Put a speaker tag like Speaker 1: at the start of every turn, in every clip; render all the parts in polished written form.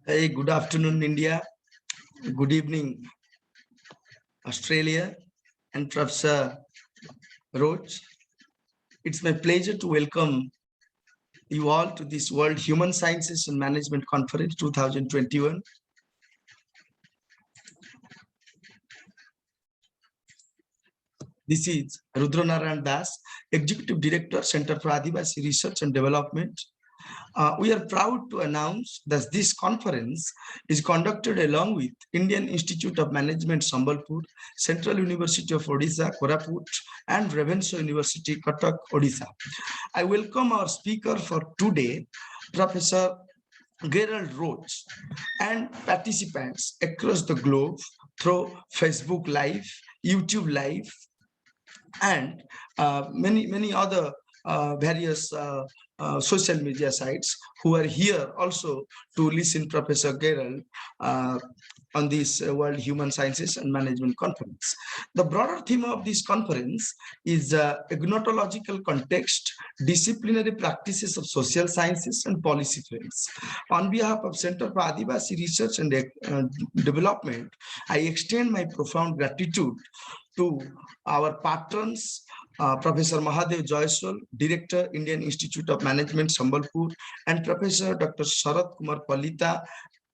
Speaker 1: Hey, good afternoon, India. Good evening, Australia, and Professor Roche. It's my pleasure to welcome you all to this World Human Sciences and Management Conference 2021. This is Rudranarayan Das, Executive Director, Center for Adivasi Research and Development. We are proud to announce that this conference is conducted along with Indian Institute of Management, Sambalpur, Central University of Odisha, Koraput, and Revitalization University, Cuttack, Odisha. I welcome our speaker for today, Professor Gerald Roche, and participants across the globe through Facebook Live, YouTube Live, and many other various social media sites who are here also to listen Professor Gerald on this World Human Sciences and Management Conference. The broader theme of this conference is gnotological context, disciplinary practices of social sciences and policy trends. On behalf of Center for Adivasi Research and Development, I extend my profound gratitude to our patrons, Professor Mahadev Joyswal, Director, Indian Institute of Management, Sambalpur, and Professor Dr. Sharat Kumar Palita,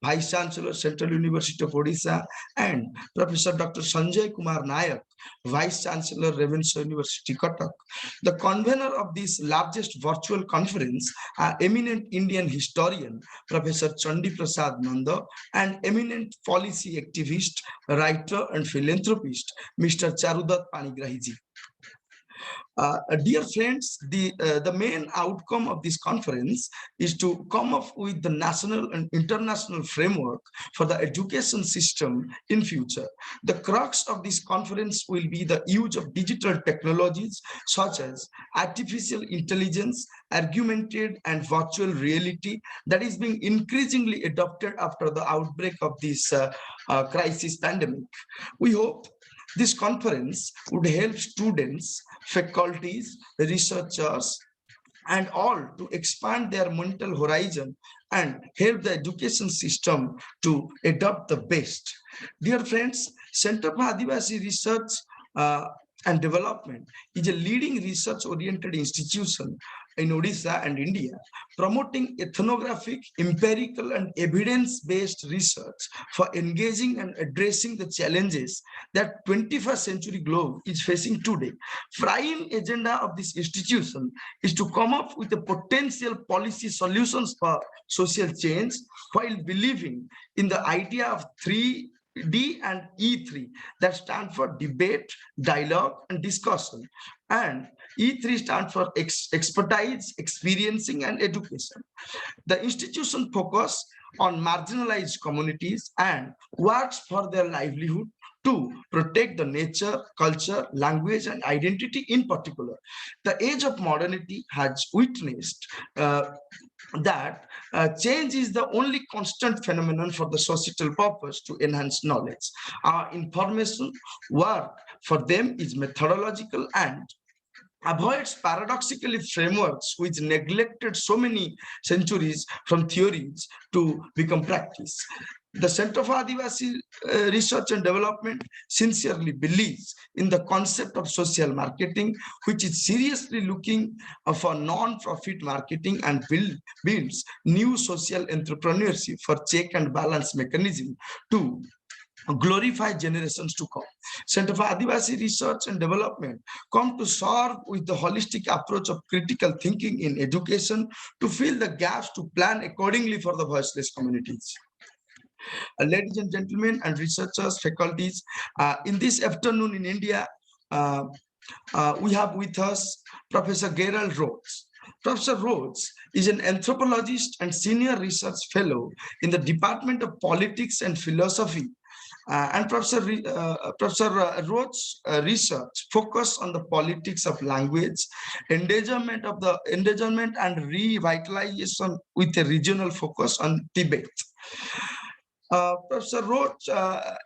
Speaker 1: Vice Chancellor, Central University of Odisha, and Professor Dr. Sanjay Kumar Nayak, Vice Chancellor, Revitalization University, Cuttack. The convener of this largest virtual conference, eminent Indian historian, Professor Chandi Prasad Nanda, and eminent policy activist, writer, and philanthropist, Mr. Charudat Panigrahiji. Dear friends, the main outcome of this conference is to come up with the national and international framework for the education system in future. The crux of this conference will be the use of digital technologies such as artificial intelligence, augmented and virtual reality that is being increasingly adopted after the outbreak of this crisis pandemic. We hope this conference would help students, faculties, researchers, and all to expand their mental horizon and help the education system to adopt the best. Dear friends, Center for Adivasi Research and Development is a leading research-oriented institution in Odisha and India, promoting ethnographic, empirical, and evidence-based research for engaging and addressing the challenges that 21st century globe is facing today. Prime agenda of this institution is to come up with the potential policy solutions for social change while believing in the idea of 3D and E3 that stand for debate, dialogue, and discussion. And E3 stands for expertise, experiencing, and education. The institution focuses on marginalized communities and works for their livelihood to protect the nature, culture, language, and identity in particular. The age of modernity has witnessed that change is the only constant phenomenon for the societal purpose to enhance knowledge. Our information work for them is methodological and avoids paradoxically frameworks which neglected so many centuries from theories to become practice. The Center for Adivasi Research and Development sincerely believes in the concept of social marketing, which is seriously looking for non-profit marketing and builds new social entrepreneurship for check and balance mechanism to glorify generations to come. Center for Adivasi Research and Development come to serve with the holistic approach of critical thinking in education to fill the gaps to plan accordingly for the voiceless communities. Ladies and gentlemen and researchers, faculties, in this afternoon in India, we have with us Professor Gerald Roche. Professor Roche is an anthropologist and senior research fellow in the Department of Politics and Philosophy. And Professor Roche's research focus on the politics of language, endangerment and revitalization with a regional focus on Tibet. Professor Roche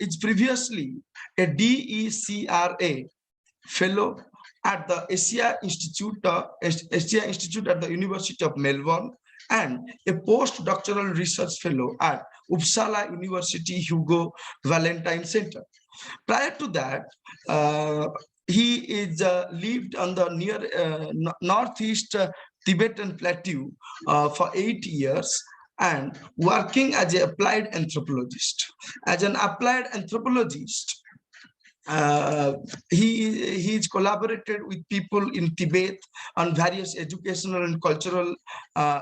Speaker 1: is previously a DECRA fellow at the Asia Institute at the University of Melbourne and a postdoctoral research fellow at Uppsala University Hugo Valentine Center. Prior to that, he is lived on the near northeast Tibetan plateau for 8 years and working as an applied anthropologist. As an applied anthropologist, uh, he's collaborated with people in Tibet on various educational and cultural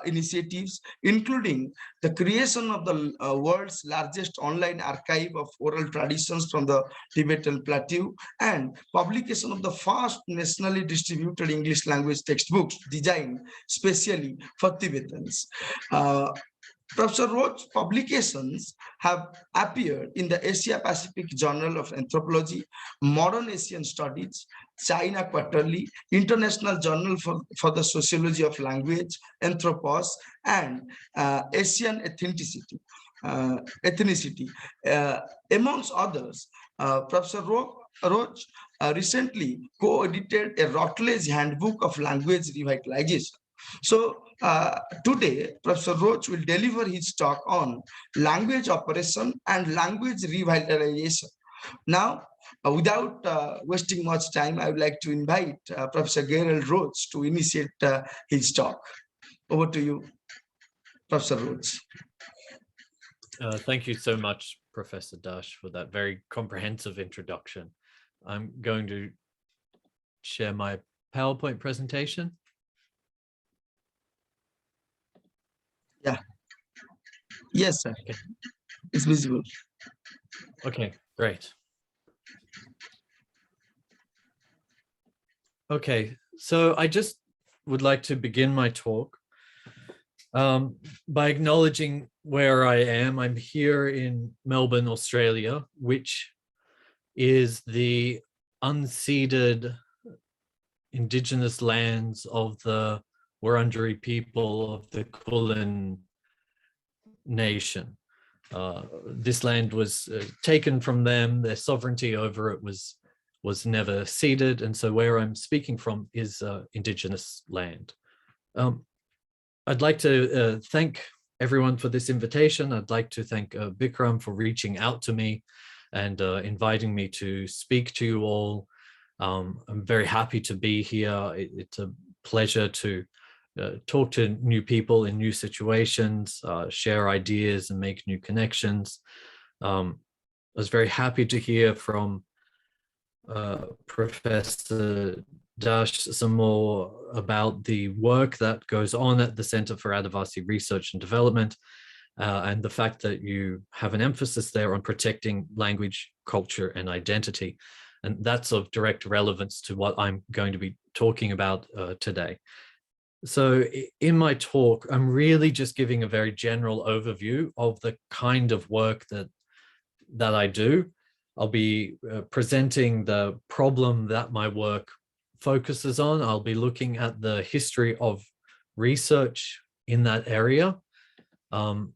Speaker 1: initiatives, including the creation of the world's largest online archive of oral traditions from the Tibetan plateau and publication of the first nationally distributed English language textbooks designed specially for Tibetans. Professor Roche's publications have appeared in the Asia Pacific Journal of Anthropology, Modern Asian Studies, China Quarterly, International Journal for the Sociology of Language, Anthropos, and Asian Ethnicity. Amongst others, Professor Roche recently co-edited a Routledge Handbook of Language Revitalization. So today, Professor Roche will deliver his talk on language operation and language revitalization. Now, without wasting much time, I would like to invite Professor Gerald Roche to initiate his talk. Over to you, Professor Roche.
Speaker 2: Thank you so much, Professor Dash, for that very comprehensive introduction. I'm going to share my PowerPoint presentation.
Speaker 1: Yeah. Yes, sir. Okay. It's visible.
Speaker 2: Okay, great. Okay, so I just would like to begin my talk by acknowledging where I am. I'm here in Melbourne, Australia, which is the unceded Indigenous lands of the Wurundjeri people of the Kulin Nation. This land was taken from them. Their sovereignty over it was never ceded, and so where I'm speaking from is Indigenous land. I'd like to thank everyone for this invitation. I'd like to thank Bikram for reaching out to me and inviting me to speak to you all. I'm very happy to be here. It's a pleasure to talk to new people in new situations, share ideas and make new connections. I was very happy to hear from Professor Dash some more about the work that goes on at the Center for Advocacy Research and Development, and the fact that you have an emphasis there on protecting language, culture, and identity. And that's of direct relevance to what I'm going to be talking about today. So in my talk, I'm really just giving a very general overview of the kind of work that I do. I'll be presenting the problem that my work focuses on. I'll be looking at the history of research in that area. And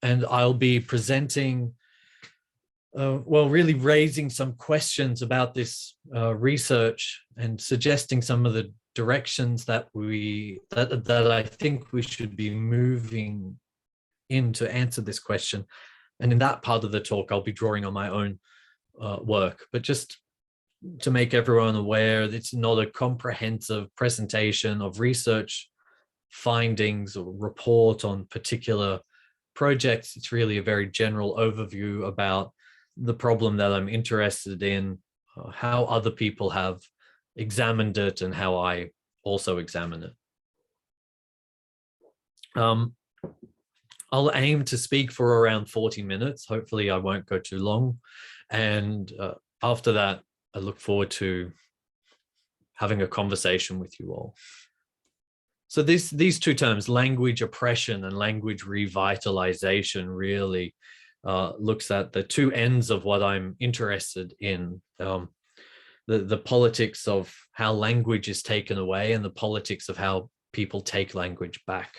Speaker 2: I'll be presenting, well, really raising some questions about this research and suggesting some of the directions that I think we should be moving in to answer this question. And in that part of the talk, I'll be drawing on my own work, but just to make everyone aware, it's not a comprehensive presentation of research findings or report on particular projects. It's really a very general overview about the problem that I'm interested in, how other people have examined it, and how I also examine it. I'll aim to speak for around 40 minutes. Hopefully I won't go too long. And after that, I look forward to having a conversation with you all. So these two terms, language oppression and language revitalization, really looks at the two ends of what I'm interested in. The politics of how language is taken away and the politics of how people take language back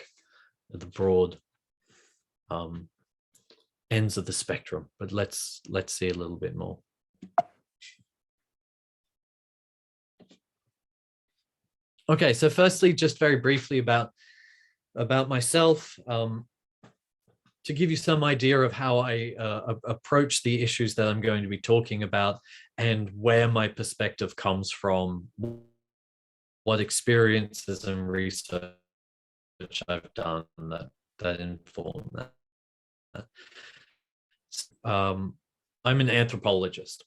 Speaker 2: at the broad ends of the spectrum. But let's see a little bit more. Okay, so firstly, just very briefly about myself. to give you some idea of how I approach the issues that I'm going to be talking about and where my perspective comes from, what experiences and research I've done that inform that. I'm an anthropologist.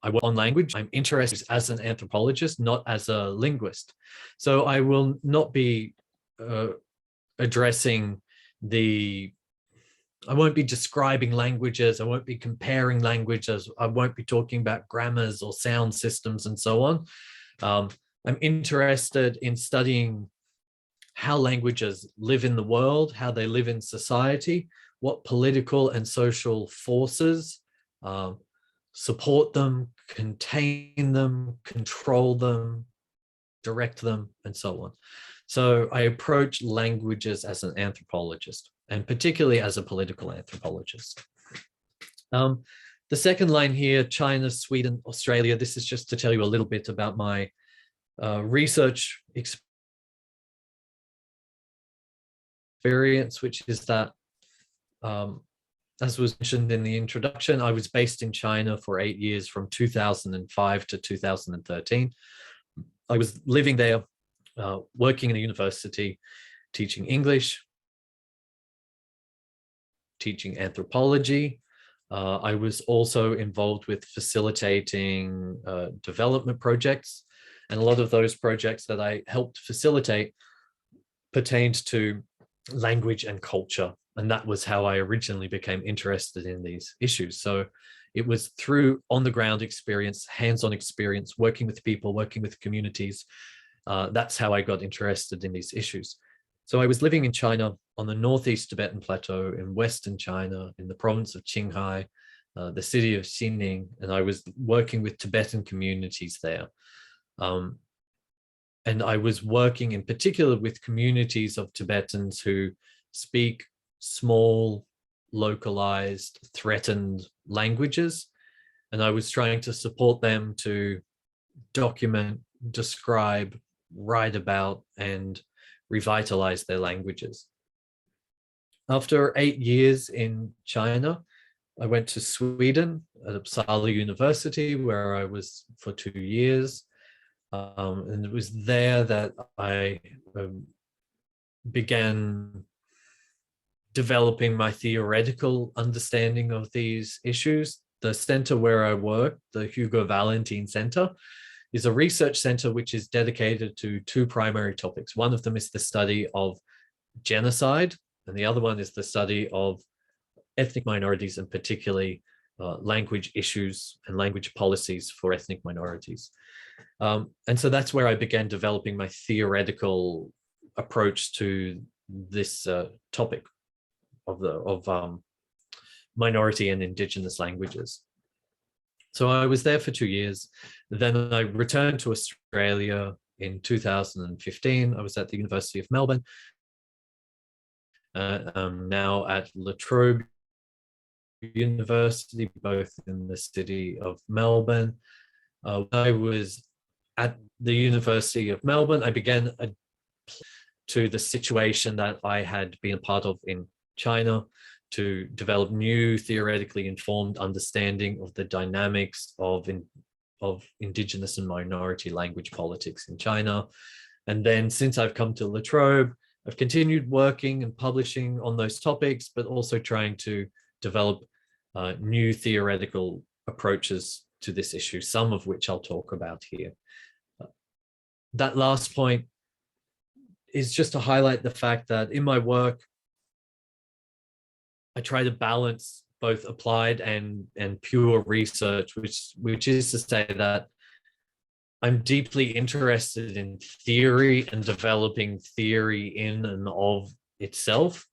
Speaker 2: I work on language. I'm interested as an anthropologist, not as a linguist. So I will not be addressing I won't be describing languages. I won't be comparing languages. I won't be talking about grammars or sound systems and so on. I'm interested in studying how languages live in the world, how they live in society, what political and social forces support them, contain them, control them, direct them, and so on. So I approach languages as an anthropologist, and particularly as a political anthropologist. The second line here, China, Sweden, Australia, this is just to tell you a little bit about my research experience, which is that, as was mentioned in the introduction, I was based in China for 8 years from 2005 to 2013. I was living there, working in a university, teaching English, teaching anthropology. I was also involved with facilitating development projects, and a lot of those projects that I helped facilitate pertained to language and culture. And that was how I originally became interested in these issues. So it was through on-the-ground experience, hands-on experience, working with people, working with communities. That's how I got interested in these issues. So I was living in China on the Northeast Tibetan Plateau in Western China, in the province of Qinghai, the city of Xining, and I was working with Tibetan communities there. And I was working in particular with communities of Tibetans who speak small, localized, threatened languages. And I was trying to support them to document, describe, write about, and revitalize their languages. After 8 years in China, I went to Sweden at Uppsala University, where I was for 2 years. And it was there that I began developing my theoretical understanding of these issues. The center where I work, the Hugo Valentin Center, is a research center which is dedicated to two primary topics. One of them is the study of genocide, and the other one is the study of ethnic minorities, and particularly language issues and language policies for ethnic minorities. And so that's where I began developing my theoretical approach to this topic of minority and indigenous languages. So I was there for 2 years. Then I returned to Australia in 2015. I was at the University of Melbourne. I'm now at La Trobe University, both in the city of Melbourne. When I was at the University of Melbourne, I began to the situation that I had been a part of in China, to develop new theoretically informed understanding of the dynamics of indigenous and minority language politics in China. And then since I've come to La Trobe, I've continued working and publishing on those topics, but also trying to develop new theoretical approaches to this issue, some of which I'll talk about here. That last point is just to highlight the fact that in my work, I try to balance both applied and pure research, which is to say that I'm deeply interested in theory and developing theory in and of itself.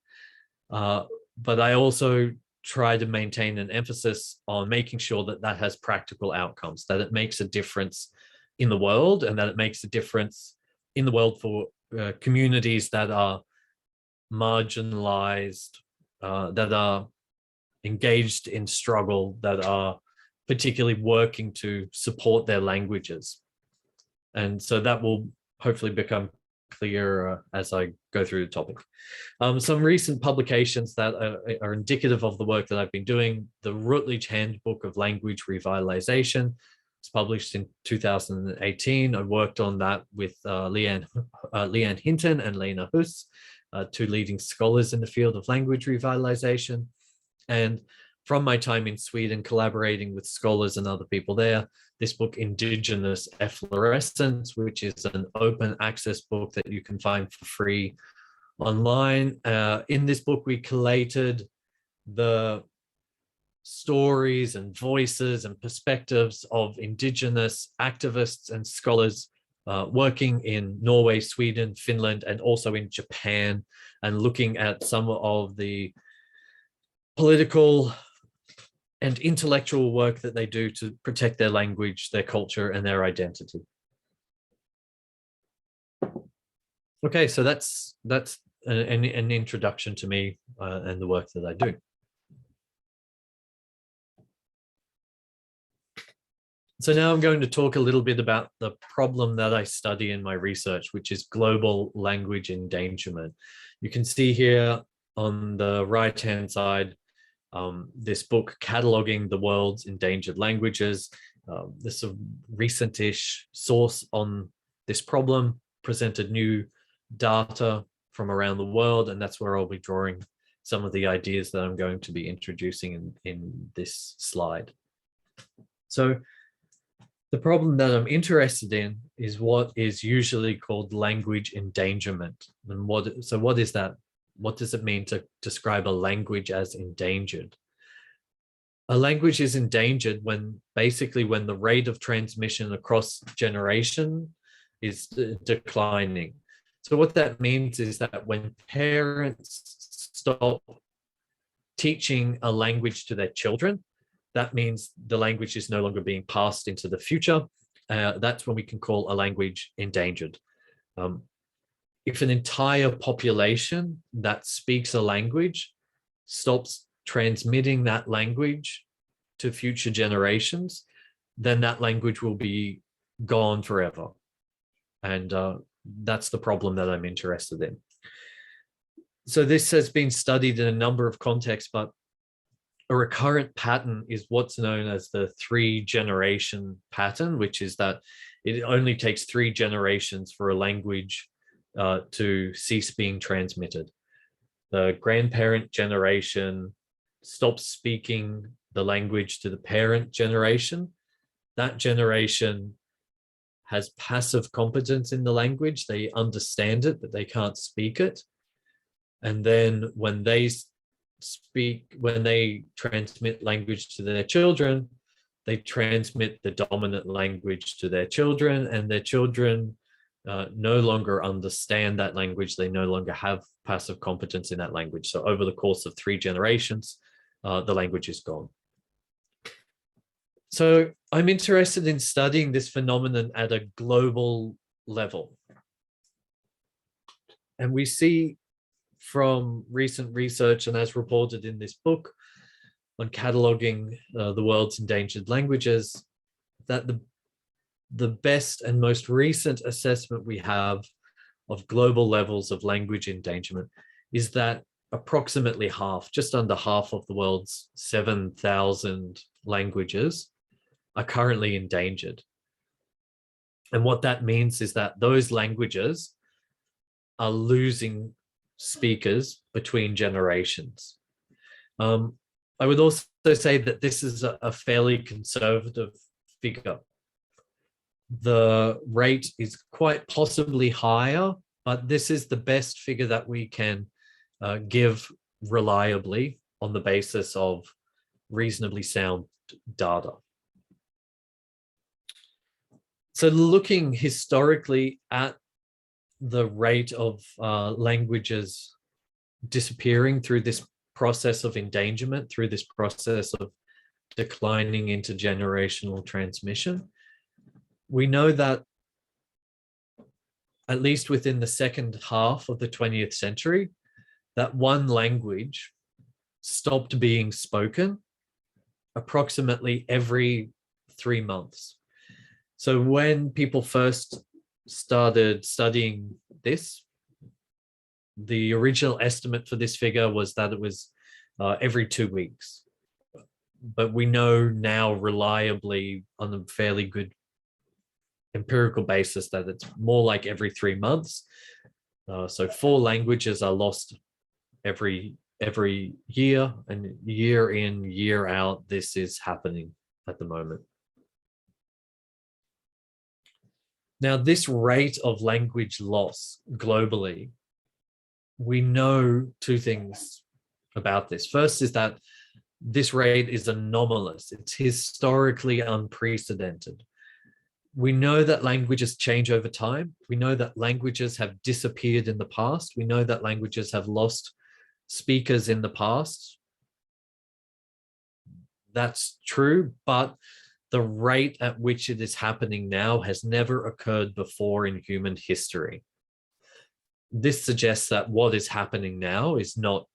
Speaker 2: But I also try to maintain an emphasis on making sure that that has practical outcomes, that it makes a difference in the world, and that it makes a difference in the world for communities that are marginalized, that are engaged in struggle, that are particularly working to support their languages. And so that will hopefully become clearer as I go through the topic. Some recent publications that are indicative of the work that I've been doing: the Rootlegged Handbook of Language Revitalization. It's published in 2018. I worked on that with Leanne Hinton and Lena Huss, two leading scholars in the field of language revitalization. And from my time in Sweden, collaborating with scholars and other people there, this book, Indigenous Efflorescence, which is an open access book that you can find for free online. In this book, we collated the stories and voices and perspectives of Indigenous activists and scholars working in Norway, Sweden, Finland, and also in Japan, and looking at some of the political and intellectual work that they do to protect their language, their culture, and their identity. Okay, so that's an introduction to me and the work that I do. So now I'm going to talk a little bit about the problem that I study in my research, which is global language endangerment. You can see here on the right-hand side, this book cataloging the world's endangered languages. This is a recent-ish source on this problem, presented new data from around the world, and that's where I'll be drawing some of the ideas that I'm going to be introducing in this slide. So the problem that I'm interested in is what is usually called language endangerment. And what is that? What does it mean to describe a language as endangered? A language is endangered when the rate of transmission across generation is declining. So what that means is that when parents stop teaching a language to their children, that means the language is no longer being passed into the future. That's when we can call a language endangered. If an entire population that speaks a language stops transmitting that language to future generations, then that language will be gone forever. And that's the problem that I'm interested in. So this has been studied in a number of contexts, but a recurrent pattern is what's known as the 3-generation pattern, which is that it only takes 3 generations for a language to cease being transmitted. The grandparent generation stops speaking the language to the parent generation. That generation has passive competence in the language. They understand it, but they can't speak it. And then when they transmit language to their children, they transmit the dominant language to their children, and their children no longer understand that language. They no longer have passive competence in that language. So over the course of 3 generations, the language is gone. So I'm interested in studying this phenomenon at a global level. And we see from recent research, and as reported in this book on cataloging the world's endangered languages, that the best and most recent assessment we have of global levels of language endangerment is that approximately half, just under half of the world's 7,000 languages are currently endangered. And what that means is that those languages are losing speakers between generations. I would also say that this is a fairly conservative figure. The rate is quite possibly higher, but this is the best figure that we can give reliably on the basis of reasonably sound data. So looking historically at the rate of languages disappearing through this process of endangerment, through this process of declining intergenerational transmission, we know that at least within the second half of the 20th century, that one language stopped being spoken approximately every 3 months. So when people first started studying this. The original estimate for this figure was that it was every 2 weeks. But we know now reliably on a fairly good empirical basis that it's more like every 3 months. So 4 languages are lost every year, and year in, year out, this is happening at the moment. Now, this rate of language loss globally, we know 2 things about this. First is that this rate is anomalous. It's historically unprecedented. We know that languages change over time. We know that languages have disappeared in the past. We know that languages have lost speakers in the past. That's true, but the rate at which it is happening now has never occurred before in human history. This suggests that what is happening now is not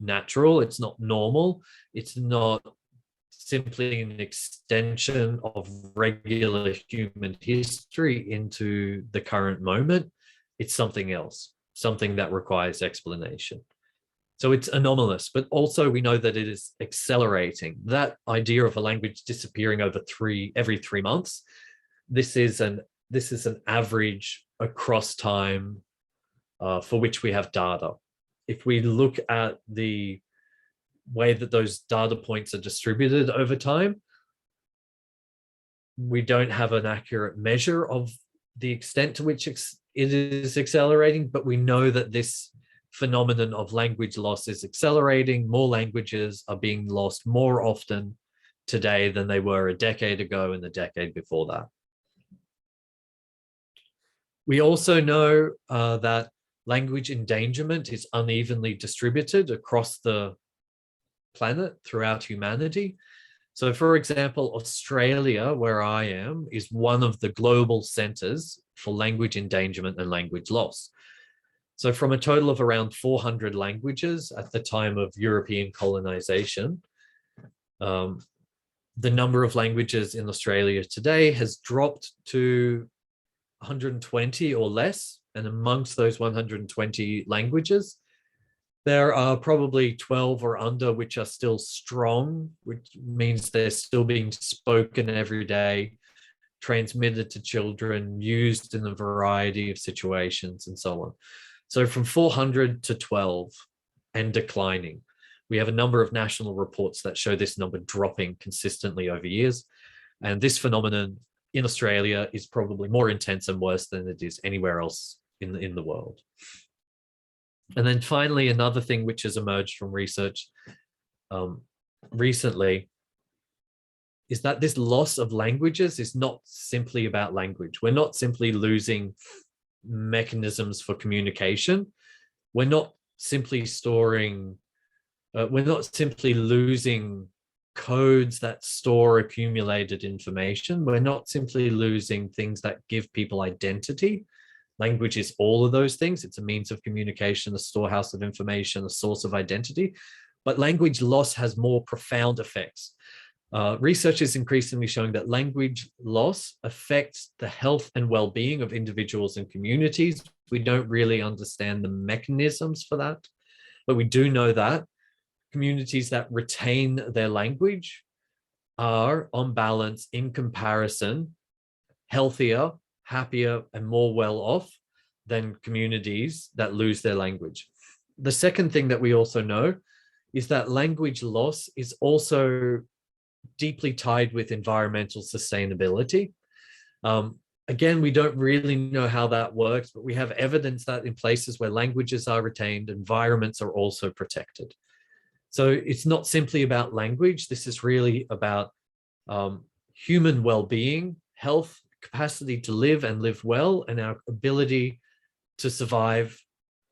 Speaker 2: natural, it's not normal, it's not simply an extension of regular human history into the current moment. It's something else, something that requires explanation. So it's anomalous, but also we know that it is accelerating. That idea of a language disappearing every 3 months, this is an average across time for which we have data. If we look at the way that those data points are distributed over time, we don't have an accurate measure of the extent to which it is accelerating, but we know that this phenomenon of language loss is accelerating. More languages are being lost more often today than they were a decade ago and the decade before that. We also know that language endangerment is unevenly distributed across the planet throughout humanity. So for example, Australia, where I am, is one of the global centers for language endangerment and language loss. So from a total of around 400 languages at the time of European colonization, the number of languages in Australia today has dropped to 120 or less. And amongst those 120 languages, there are probably 12 or under which are still strong, which means they're still being spoken every day, transmitted to children, used in a variety of situations, and so on. So from 400 to 12 and declining. We have a number of national reports that show this number dropping consistently over years. And this phenomenon in Australia is probably more intense and worse than it is anywhere else in the world. And then finally, another thing which has emerged from research recently is that this loss of languages is not simply about language. We're not simply losing mechanisms for communication. We're not simply we're not simply losing codes that store accumulated information. We're not simply losing things that give people identity. Language is all of those things. It's a means of communication, a storehouse of information, a source of identity. But language loss has more profound effects. Research is increasingly showing that language loss affects the health and well-being of individuals and communities. We don't really understand the mechanisms for that, but we do know that communities that retain their language are, on balance, in comparison, healthier, happier, and more well off than communities that lose their language. The second thing that we also know is that language loss is also deeply tied with environmental sustainability. Again, we don't really know how that works, but we have evidence that in places where languages are retained, environments are also protected. So it's not simply about language. This is really about human well-being, health, capacity to live and live well, and our ability to survive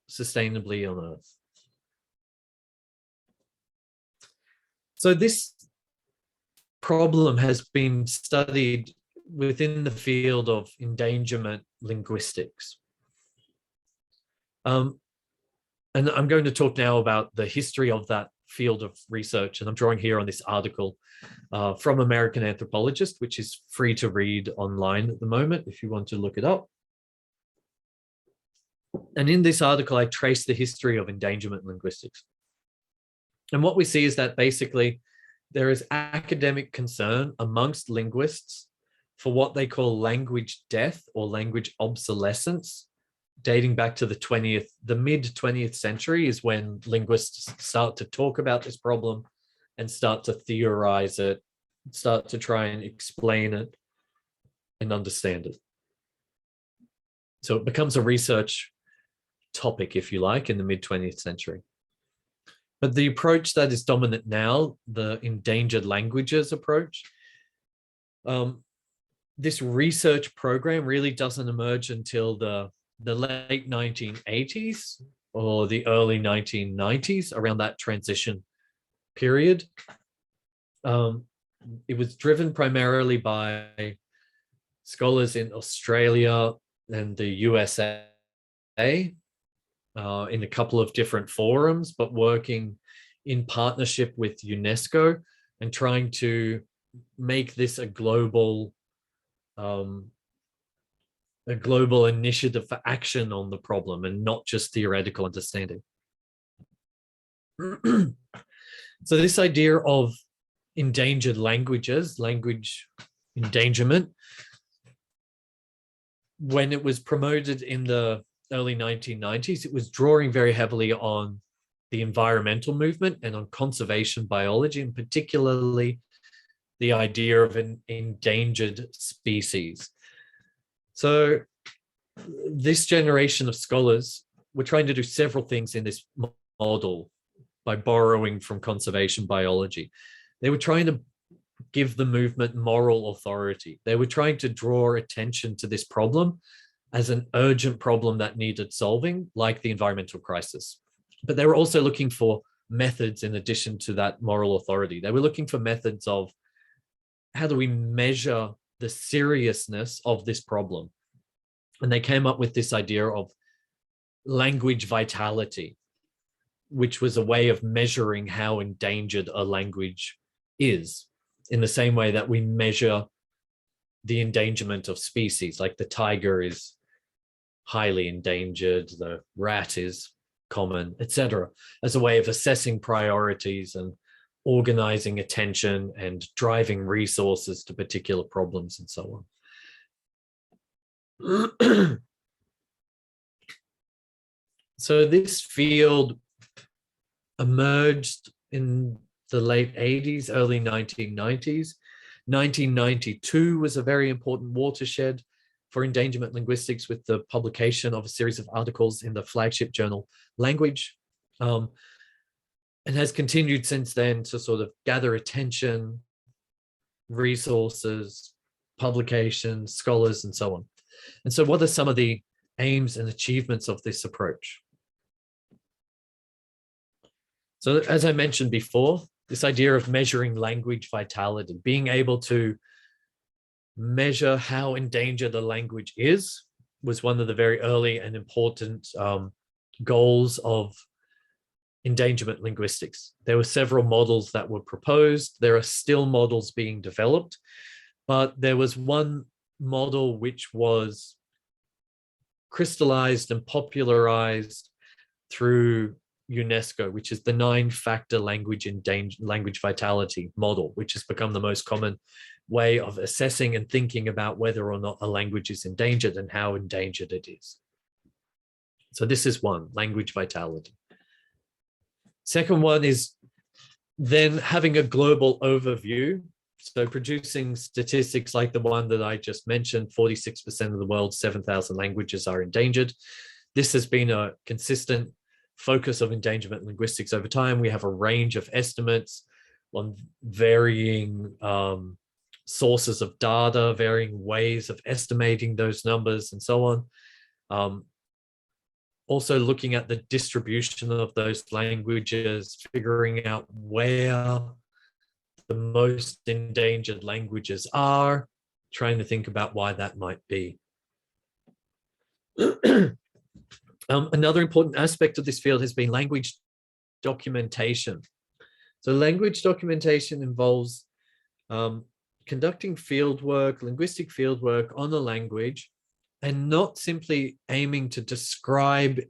Speaker 2: sustainably on Earth. So this problem has been studied within the field of endangerment linguistics. And I'm going to talk now about the history of that field of research, and I'm drawing here on this article from American Anthropologist, which is free to read online at the moment if you want to look it up. And in this article, I trace the history of endangerment linguistics. And what we see is that basically there is academic concern amongst linguists for what they call language death or language obsolescence, dating back to the mid 20th century is when linguists start to talk about this problem and start to theorize it, start to try and explain it and understand it. So it becomes a research topic, if you like, in the mid 20th century. But the approach that is dominant now, the endangered languages approach, this research program really doesn't emerge until the late 1980s or the early 1990s, around that transition period. It was driven primarily by scholars in Australia and the USA, in a couple of different forums, but working in partnership with UNESCO and trying to make this a global initiative for action on the problem and not just theoretical understanding. So this idea of endangered languages, language endangerment, when it was promoted in the early 1990s, it was drawing very heavily on the environmental movement and on conservation biology, and particularly the idea of an endangered species. So this generation of scholars were trying to do several things in this model by borrowing from conservation biology. They were trying to give the movement moral authority. They were trying to draw attention to this problem as an urgent problem that needed solving, like the environmental crisis. But they were also looking for methods in addition to that moral authority. They were looking for methods of how do we measure the seriousness of this problem? And they came up with this idea of language vitality, which was a way of measuring how endangered a language is, in the same way that we measure the endangerment of species, like the tiger is highly endangered, the rat is common, etc., as a way of assessing priorities and organizing attention and driving resources to particular problems and so on. So this field emerged in the late 80s, early 1990s. 1992 was a very important watershed for endangerment linguistics with the publication of a series of articles in the flagship journal Language, and has continued since then to sort of gather attention, resources, publications, scholars, and so on. And so what are some of the aims and achievements of this approach? So as I mentioned before, this idea of measuring language vitality, being able to measure how endangered a language is, was one of the very early and important goals of endangerment linguistics. There were several models that were proposed. There are still models being developed, but there was one model which was crystallized and popularized through UNESCO, which is the 9-factor language vitality model, which has become the most common way of assessing and thinking about whether or not a language is endangered and how endangered it is. So this is one, language vitality. Second one is then having a global overview. So producing statistics like the one that I just mentioned, 46% of the world's 7,000 languages are endangered. This has been a consistent focus of endangerment linguistics over time. We have a range of estimates on varying sources of data, varying ways of estimating those numbers and so on. Also looking at the distribution of those languages, figuring out where the most endangered languages are, trying to think about why that might be. Another important aspect of this field has been language documentation. So language documentation involves conducting fieldwork, linguistic fieldwork on a language, and not simply aiming to describe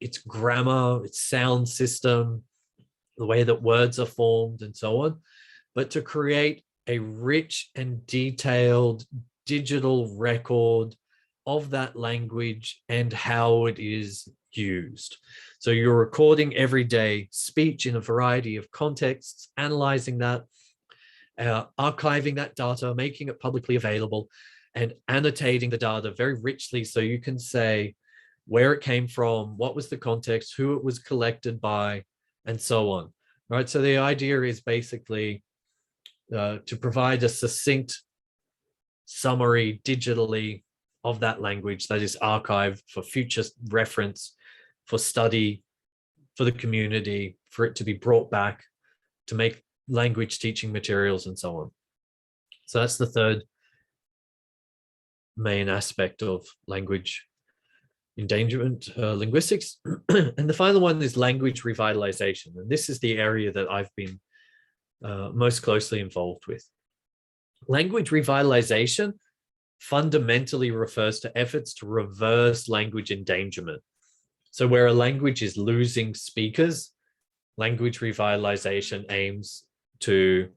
Speaker 2: its grammar, its sound system, the way that words are formed and so on, but to create a rich and detailed digital record of that language and how it is used. So you're recording everyday speech in a variety of contexts, analyzing that, archiving that data, making it publicly available, and annotating the data very richly so you can say where it came from, what was the context, who it was collected by, and so on. Right. So the idea is basically to provide a succinct summary digitally of that language that is archived for future reference, for study, for the community, for it to be brought back to make language teaching materials and so on. So that's the third main aspect of language endangerment linguistics. And the final one is language revitalization. And this is the area that I've been most closely involved with. Language revitalization fundamentally refers to efforts to reverse language endangerment. So where a language is losing speakers, language revitalization aims to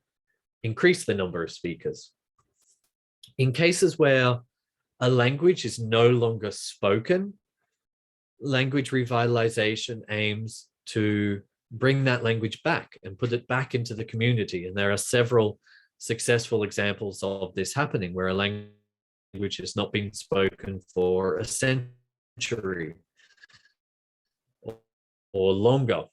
Speaker 2: increase the number of speakers. In cases where a language is no longer spoken, language revitalization aims to bring that language back and put it back into the community. And there are several successful examples of this happening where a language has not been spoken for a century or longer.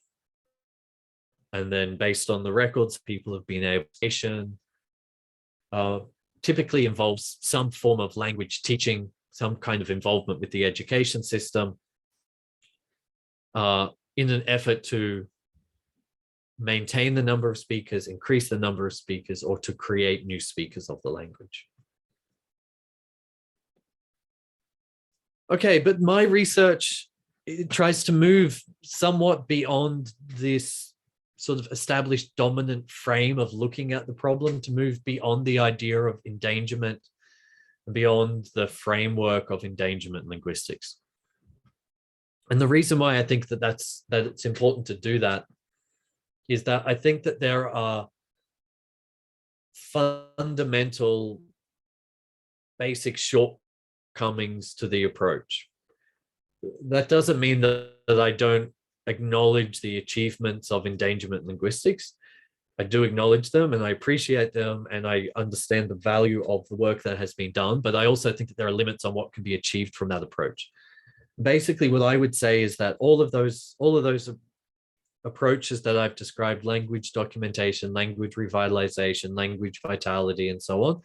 Speaker 2: And then based on the records, people have been able to typically involves some form of language teaching, some kind of involvement with the education system in an effort to maintain the number of speakers, increase the number of speakers, or to create new speakers of the language. Okay, but my research, it tries to move somewhat beyond this sort of established dominant frame of looking at the problem, to move beyond the idea of endangerment, beyond the framework of endangerment linguistics. And the reason why I think that it's important to do that is that I think that there are fundamental basic shortcomings to the approach. That doesn't mean that I don't acknowledge the achievements of endangerment linguistics. I do acknowledge them and I appreciate them and I understand the value of the work that has been done, but I also think that there are limits on what can be achieved from that approach. Basically, what I would say is that all of those approaches that I've described, language documentation, language revitalization, language vitality, and so on,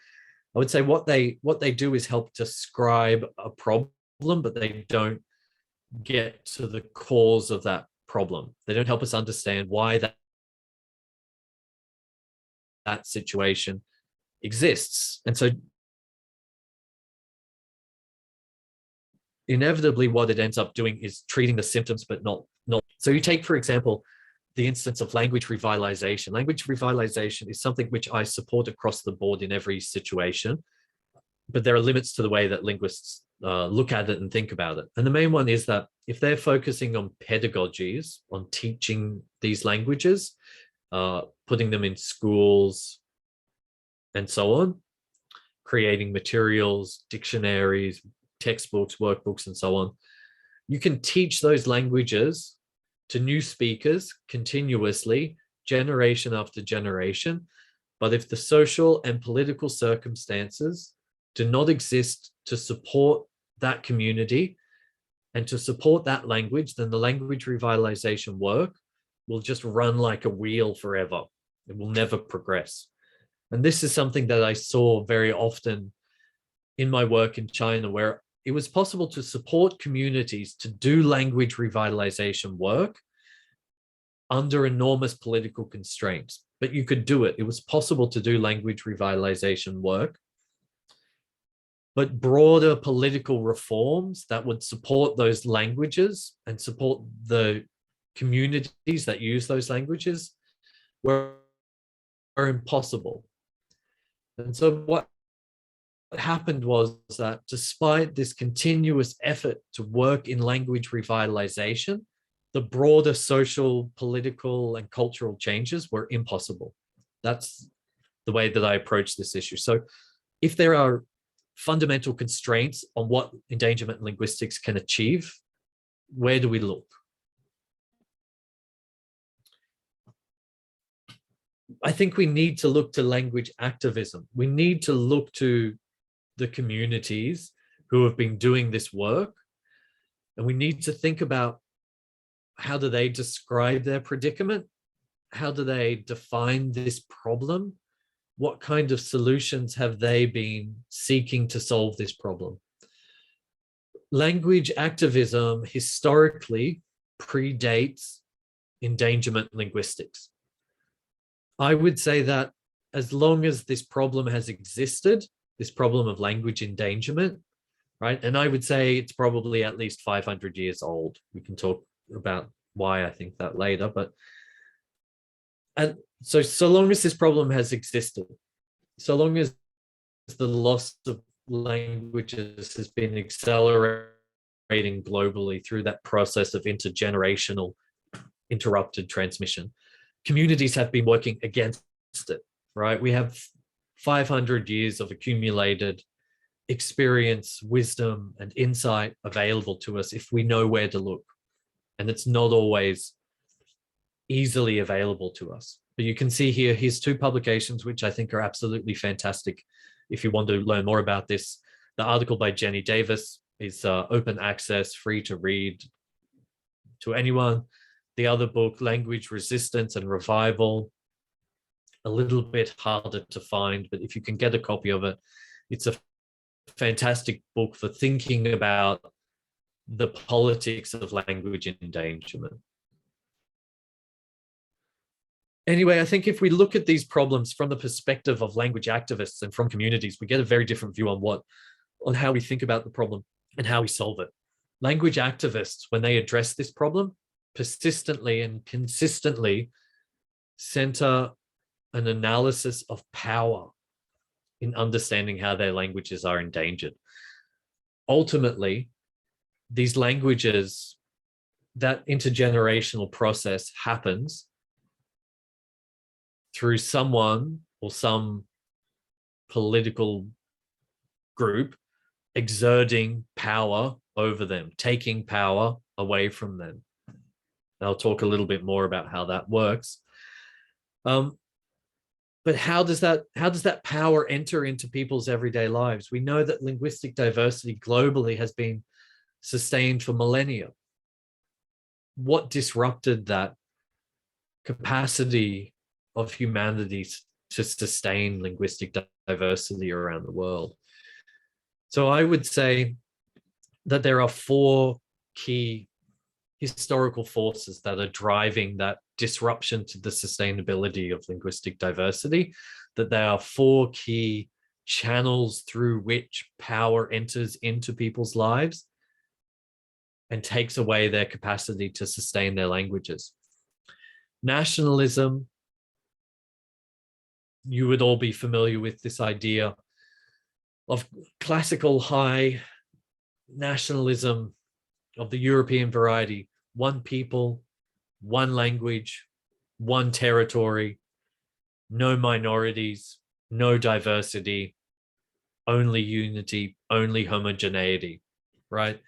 Speaker 2: I would say what they do is help describe a problem, but they don't get to the cause of that problem. They don't help us understand why that situation exists. And so inevitably what it ends up doing is treating the symptoms, but not. So you take, for example, the instance of language revitalization. Language revitalization is something which I support across the board in every situation, but there are limits to the way that linguists look at it and think about it. And the main one is that if they're focusing on pedagogies, on teaching these languages, putting them in schools and so on, creating materials, dictionaries, textbooks, workbooks, and so on, you can teach those languages to new speakers continuously, generation after generation. But if the social and political circumstances do not exist to support that community and to support that language, then the language revitalization work will just run like a wheel forever. It will never progress. And this is something that I saw very often in my work in China, where it was possible to support communities to do language revitalization work under enormous political constraints, but you could do it. It was possible to do language revitalization work, but broader political reforms that would support those languages and support the communities that use those languages were impossible. And so what what happened was that despite this continuous effort to work in language revitalization, the broader social, political, and cultural changes were impossible. That's the way that I approach this issue. So if there are fundamental constraints on what endangerment linguistics can achieve, where do we look? I think we need to look to language activism. We need to look to the communities who have been doing this work, and we need to think about, how do they describe their predicament? How do they define this problem? What kind of solutions have they been seeking to solve this problem? Language activism historically predates endangerment linguistics. I would say that as long as this problem has existed, this problem of language endangerment, right? And I would say it's probably at least 500 years old. We can talk about why I think that later, but so long as this problem has existed, so long as the loss of languages has been accelerating globally through that process of intergenerational interrupted transmission, communities have been working against it, right? We have 500 years of accumulated experience, wisdom, and insight available to us if we know where to look. And it's not always easily available to us. But you can see here, here's two publications, which I think are absolutely fantastic. If you want to learn more about this, the article by Jenny Davis is open access, free to read to anyone. The other book, Language Resistance and Revival, a little bit harder to find, but if you can get a copy of it, it's a fantastic book for thinking about the politics of language endangerment. Anyway, I think if we look at these problems from the perspective of language activists and from communities, we get a very different view on how we think about the problem and how we solve it. Language activists, when they address this problem, persistently and consistently center an analysis of power in understanding how their languages are endangered. Ultimately, these languages, that intergenerational process happens through someone or some political group exerting power over them, taking power away from them. And I'll talk a little bit more about how that works. But how does that power enter into people's everyday lives? We know that linguistic diversity globally has been sustained for millennia. What disrupted that capacity of humanity to sustain linguistic diversity around the world? So I would say that there are four key historical forces that are driving that disruption to the sustainability of linguistic diversity, that there are four key channels through which power enters into people's lives and takes away their capacity to sustain their languages. Nationalism, you would all be familiar with this idea of classical high nationalism of the European variety: one people, one language, one territory, no minorities, no diversity, only unity, only homogeneity, right?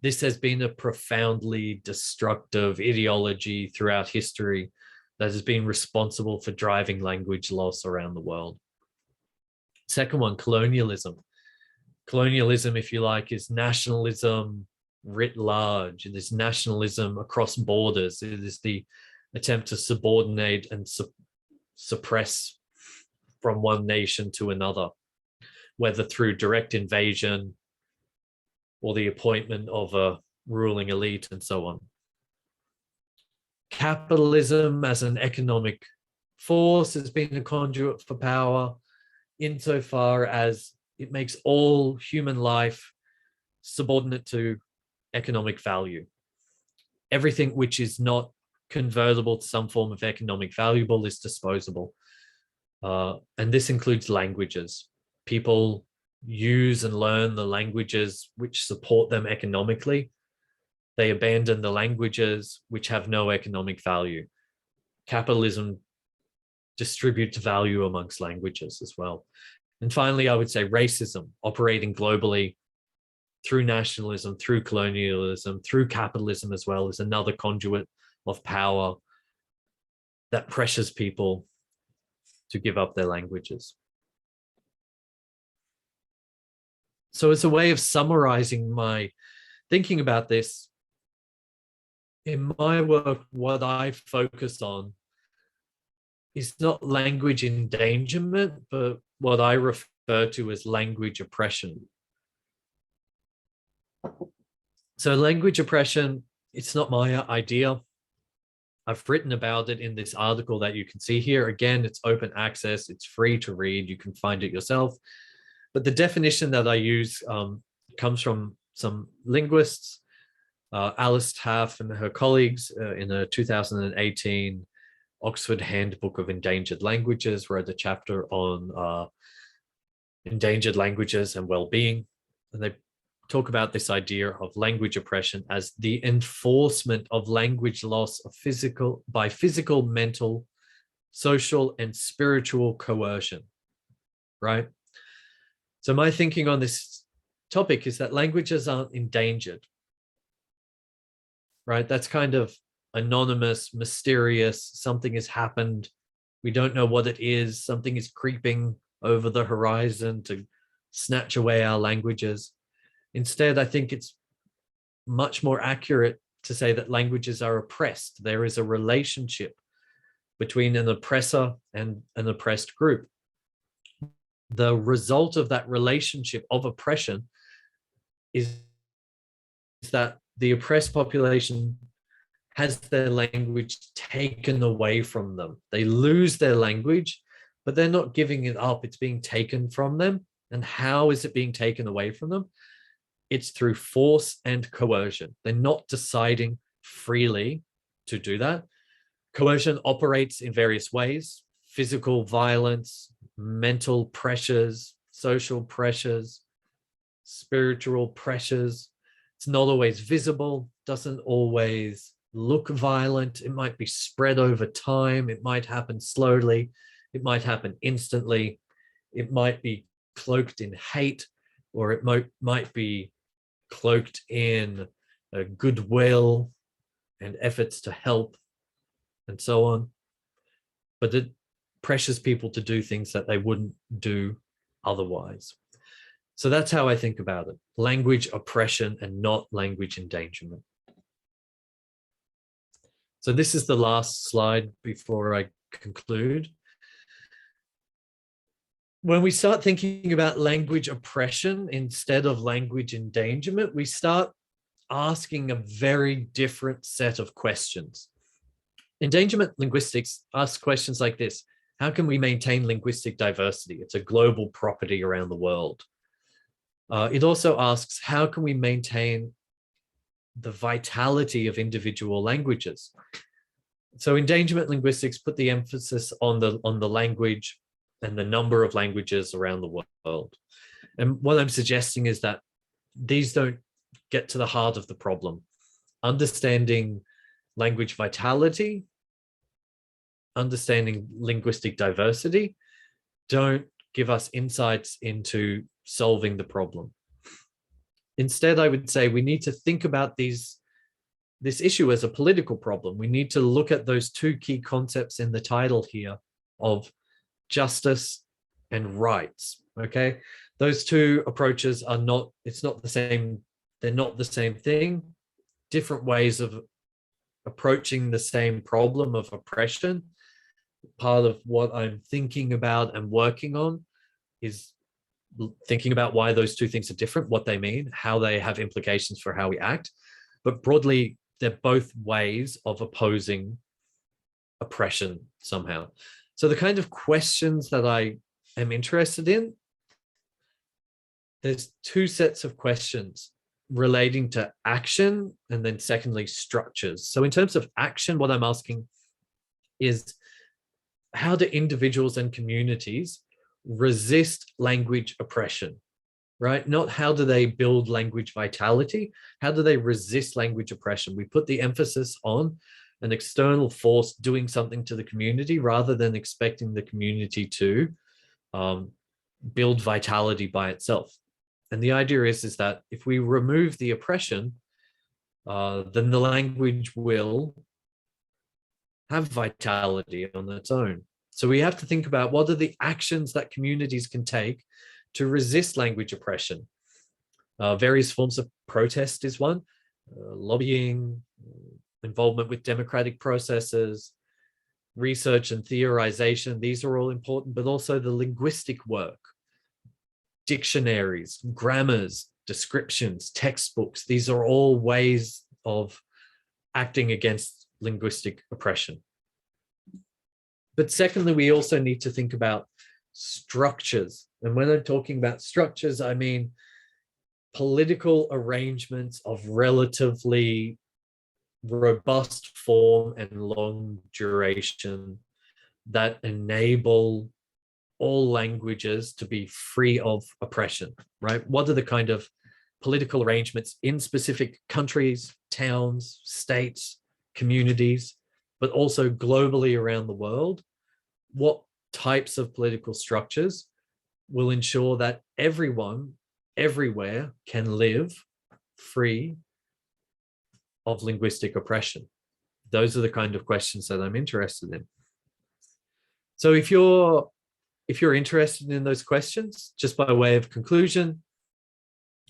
Speaker 2: This has been a profoundly destructive ideology throughout history that has been responsible for driving language loss around the world. Second one, colonialism. Colonialism, if you like, is nationalism writ large. It is nationalism across borders. It is the attempt to subordinate and suppress from one nation to another, whether through direct invasion or the appointment of a ruling elite and so on. Capitalism as an economic force has been a conduit for power insofar as it makes all human life subordinate to economic value. Everything which is not convertible to some form of economic valuable is disposable. And this includes languages. People use and learn the languages which support them economically. They abandon the languages which have no economic value. Capitalism distributes value amongst languages as well. And finally, I would say racism, operating globally through nationalism, through colonialism, through capitalism as well, is another conduit of power that pressures people to give up their languages. So as a way of summarizing my thinking about this, in my work, what I focused on is not language endangerment, but what I refer to as language oppression. So language oppression, it's not my idea. I've written about it in this article that you can see here. Again, it's open access, it's free to read, you can find it yourself. But the definition that I use comes from some linguists, Alice Taff and her colleagues in a 2018 Oxford Handbook of Endangered Languages, wrote a chapter on endangered languages and well-being. And they talk about this idea of language oppression as the enforcement of language loss of physical, mental, social, and spiritual coercion, right? So my thinking on this topic is that languages aren't endangered, right? That's kind of anonymous, mysterious, something has happened. We don't know what it is. Something is creeping over the horizon to snatch away our languages. Instead, I think it's much more accurate to say that languages are oppressed. There is a relationship between an oppressor and an oppressed group. The result of that relationship of oppression is that the oppressed population has their language taken away from them. They lose their language, but they're not giving it up. It's being taken from them. And how is it being taken away from them? It's through force and coercion. They're not deciding freely to do that. Coercion operates in various ways: physical violence, mental pressures, social pressures, spiritual pressures. It's not always visible, doesn't always look violent. It might be spread over time. It might happen slowly. It might happen instantly. It might be cloaked in hate, or it might be cloaked in goodwill and efforts to help and so on. But it pressures people to do things that they wouldn't do otherwise. So that's how I think about it: language oppression and not language endangerment. So this is the last slide before I conclude. When we start thinking about language oppression instead of language endangerment, we start asking a very different set of questions. Endangerment linguistics asks questions like this: how can we maintain linguistic diversity? It's a global property around the world. It also asks, how can we maintain the vitality of individual languages? So endangerment linguistics put the emphasis on the language and the number of languages around the world. And what I'm suggesting is that these don't get to the heart of the problem. Understanding language vitality, understanding linguistic diversity, don't give us insights into solving the problem. Instead, I would say we need to think about this issue as a political problem. We need to look at those two key concepts in the title here of justice and rights. Okay, those two approaches are not, it's not the same, they're not the same thing. Different ways of approaching the same problem of oppression. Part of what I'm thinking about and working on is thinking about why those two things are different, what they mean, how they have implications for how we act. But broadly, they're both ways of opposing oppression somehow. So the kind of questions that I am interested in, there's two sets of questions relating to action, and then secondly, structures. So in terms of action, what I'm asking is, how do individuals and communities resist language oppression? right? Not how do they build language vitality? How do they resist language oppression? We put the emphasis on an external force doing something to the community rather than expecting the community to build vitality by itself. And the idea is that if we remove the oppression, then the language will have vitality on its own. So we have to think about what are the actions that communities can take to resist language oppression. Various forms of protest is one, lobbying, involvement with democratic processes, research and theorization. These are all important, but also the linguistic work, dictionaries, grammars, descriptions, textbooks. These are all ways of acting against linguistic oppression. But secondly, we also need to think about structures. And when I'm talking about structures, I mean political arrangements of relatively robust form and long duration that enable all languages to be free of oppression, right? What are the kind of political arrangements in specific countries, towns, states, communities, but also globally around the world? What types of political structures will ensure that everyone, everywhere, can live free of linguistic oppression? Those are the kind of questions that I'm interested in. So if you're interested in those questions, just by way of conclusion,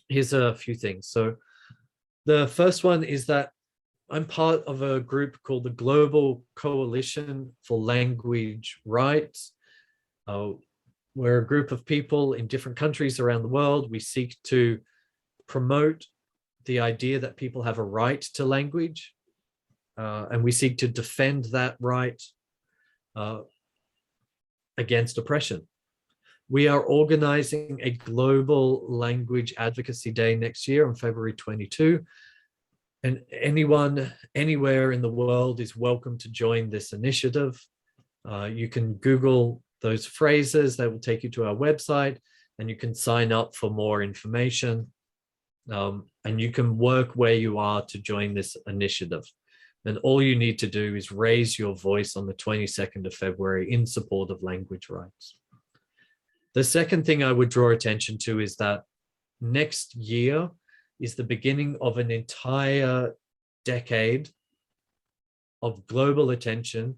Speaker 2: here's a few things. So the first one is that I'm part of a group called the Global Coalition for Language Rights. We're a group of people in different countries around the world. We seek to promote the idea that people have a right to language, and we seek to defend that right against oppression. We are organizing a global language advocacy day next year on February 22. And anyone, anywhere in the world is welcome to join this initiative. You can Google those phrases, that will take you to our website, and you can sign up for more information. And you can work where you are to join this initiative. And all you need to do is raise your voice on the 22nd of February in support of language rights. The second thing I would draw attention to is that next year is the beginning of an entire decade of global attention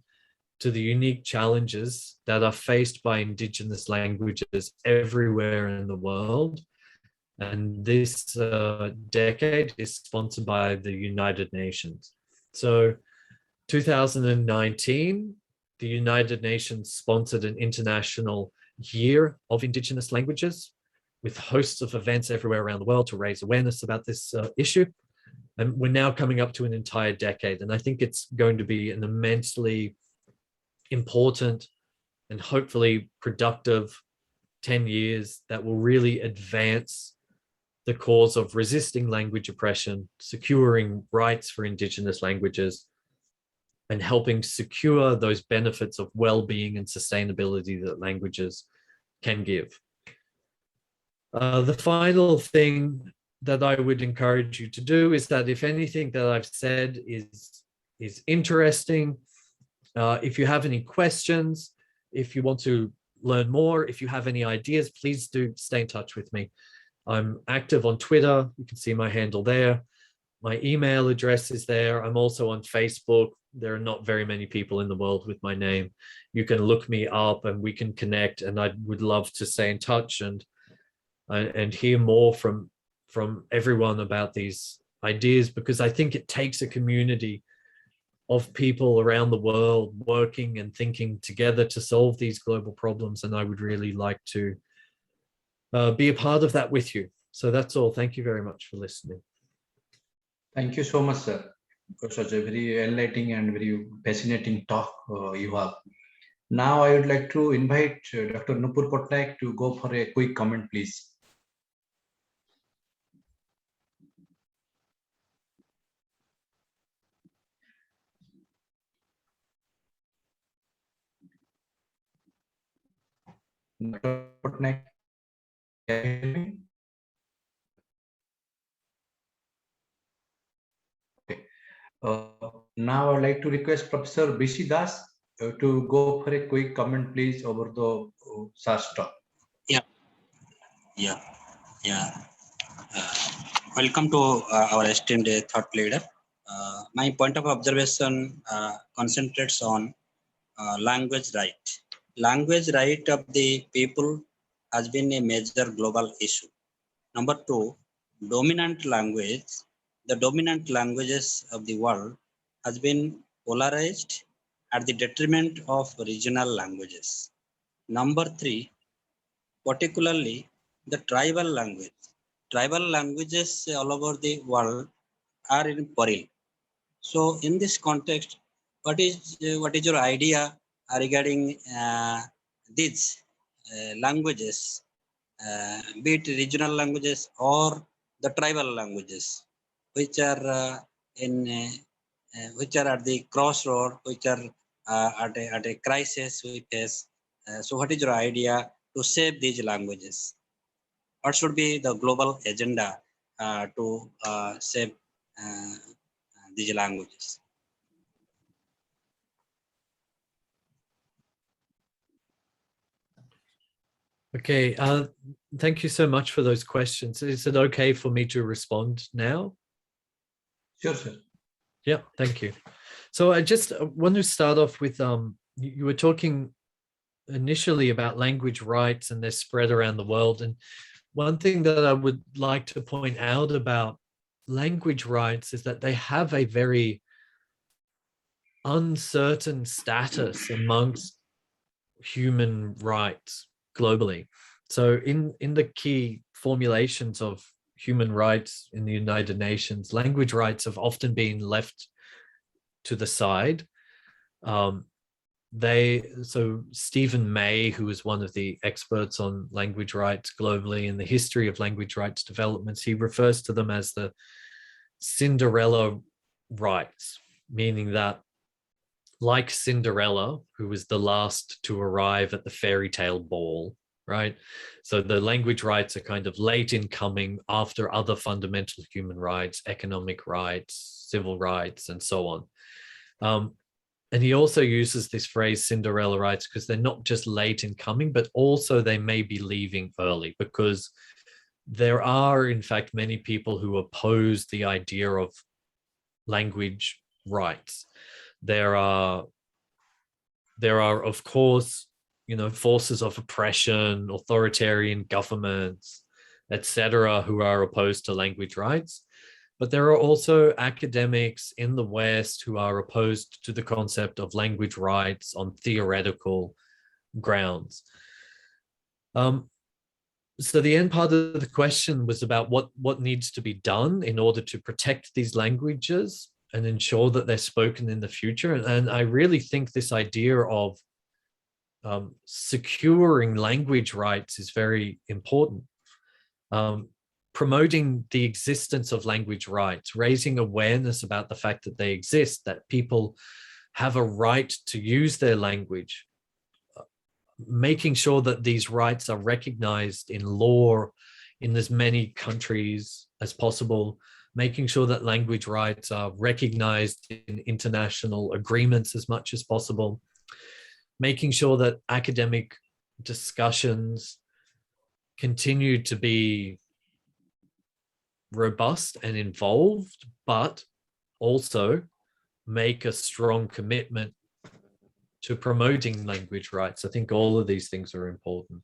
Speaker 2: to the unique challenges that are faced by Indigenous languages everywhere in the world. And this decade is sponsored by the United Nations. So 2019, the United Nations sponsored an international year of Indigenous languages with hosts of events everywhere around the world to raise awareness about this issue. And we're now coming up to an entire decade. And I think it's going to be an immensely important and hopefully productive 10 years that will really advance the cause of resisting language oppression, securing rights for Indigenous languages, and helping secure those benefits of well-being and sustainability that languages can give. The final thing that I would encourage you to do is that if anything that I've said is interesting, if you have any questions, if you want to learn more, if you have any ideas, please do stay in touch with me. I'm active on Twitter. You can see my handle there. My email address is there. I'm also on Facebook. There are not very many people in the world with my name. You can look me up and we can connect, and I would love to stay in touch and hear more from everyone about these ideas, because I think it takes a community of people around the world working and thinking together to solve these global problems. And I would really like to be a part of that with you. So that's all. Thank you very much for listening.
Speaker 3: Thank you so much, sir, for such a very enlightening and very fascinating talk you have. Now I would like to invite Dr. Nupur Patnaik to go for a quick comment, please. Dr. Patnaik, can you hear me? Now I'd like to request Professor Bishi Das to go for a quick comment, please, over the SARS talk.
Speaker 4: Yeah, yeah, yeah. Welcome to our esteemed thought leader. My point of observation concentrates on language right. Language right of the people has been a major global issue. Number two, dominant language. The dominant languages of the world has been polarized at the detriment of regional languages. Number three, particularly the tribal language. Tribal languages all over the world are in peril. So, in this context, what is your idea regarding these languages, be it regional languages or the tribal languages, which are which are at the crossroad, which are at a crisis we face. So, what is your idea to save these languages? What should be the global agenda to save these languages?
Speaker 2: Okay, thank you so much for those questions. Is it okay for me to respond now?
Speaker 3: Sure, sir.
Speaker 2: Yeah, thank you. So I just want to start off with, you were talking initially about language rights and their spread around the world. And one thing that I would like to point out about language rights is that they have a very uncertain status amongst human rights globally. So in the key formulations of human rights in the United Nations, language rights have often been left to the side. So Stephen May, who is one of the experts on language rights globally in the history of language rights developments, he refers to them as the Cinderella Rights, meaning that like Cinderella, who was the last to arrive at the fairy tale ball, right? So the language rights are kind of late in coming after other fundamental human rights, economic rights, civil rights, and so on. And he also uses this phrase Cinderella rights because they're not just late in coming, but also they may be leaving early, because there are, in fact, many people who oppose the idea of language rights. There are, of course, forces of oppression, authoritarian governments, etc., who are opposed to language rights. But there are also academics in the West who are opposed to the concept of language rights on theoretical grounds. So the end part of the question was about what needs to be done in order to protect these languages and ensure that they're spoken in the future. And I really think this idea of securing language rights is very important. Promoting the existence of language rights, raising awareness about the fact that they exist, that people have a right to use their language, making sure that these rights are recognized in law in as many countries as possible, making sure that language rights are recognized in international agreements as much as possible, making sure that academic discussions continue to be robust and involved, but also make a strong commitment to promoting language rights. I think all of these things are important.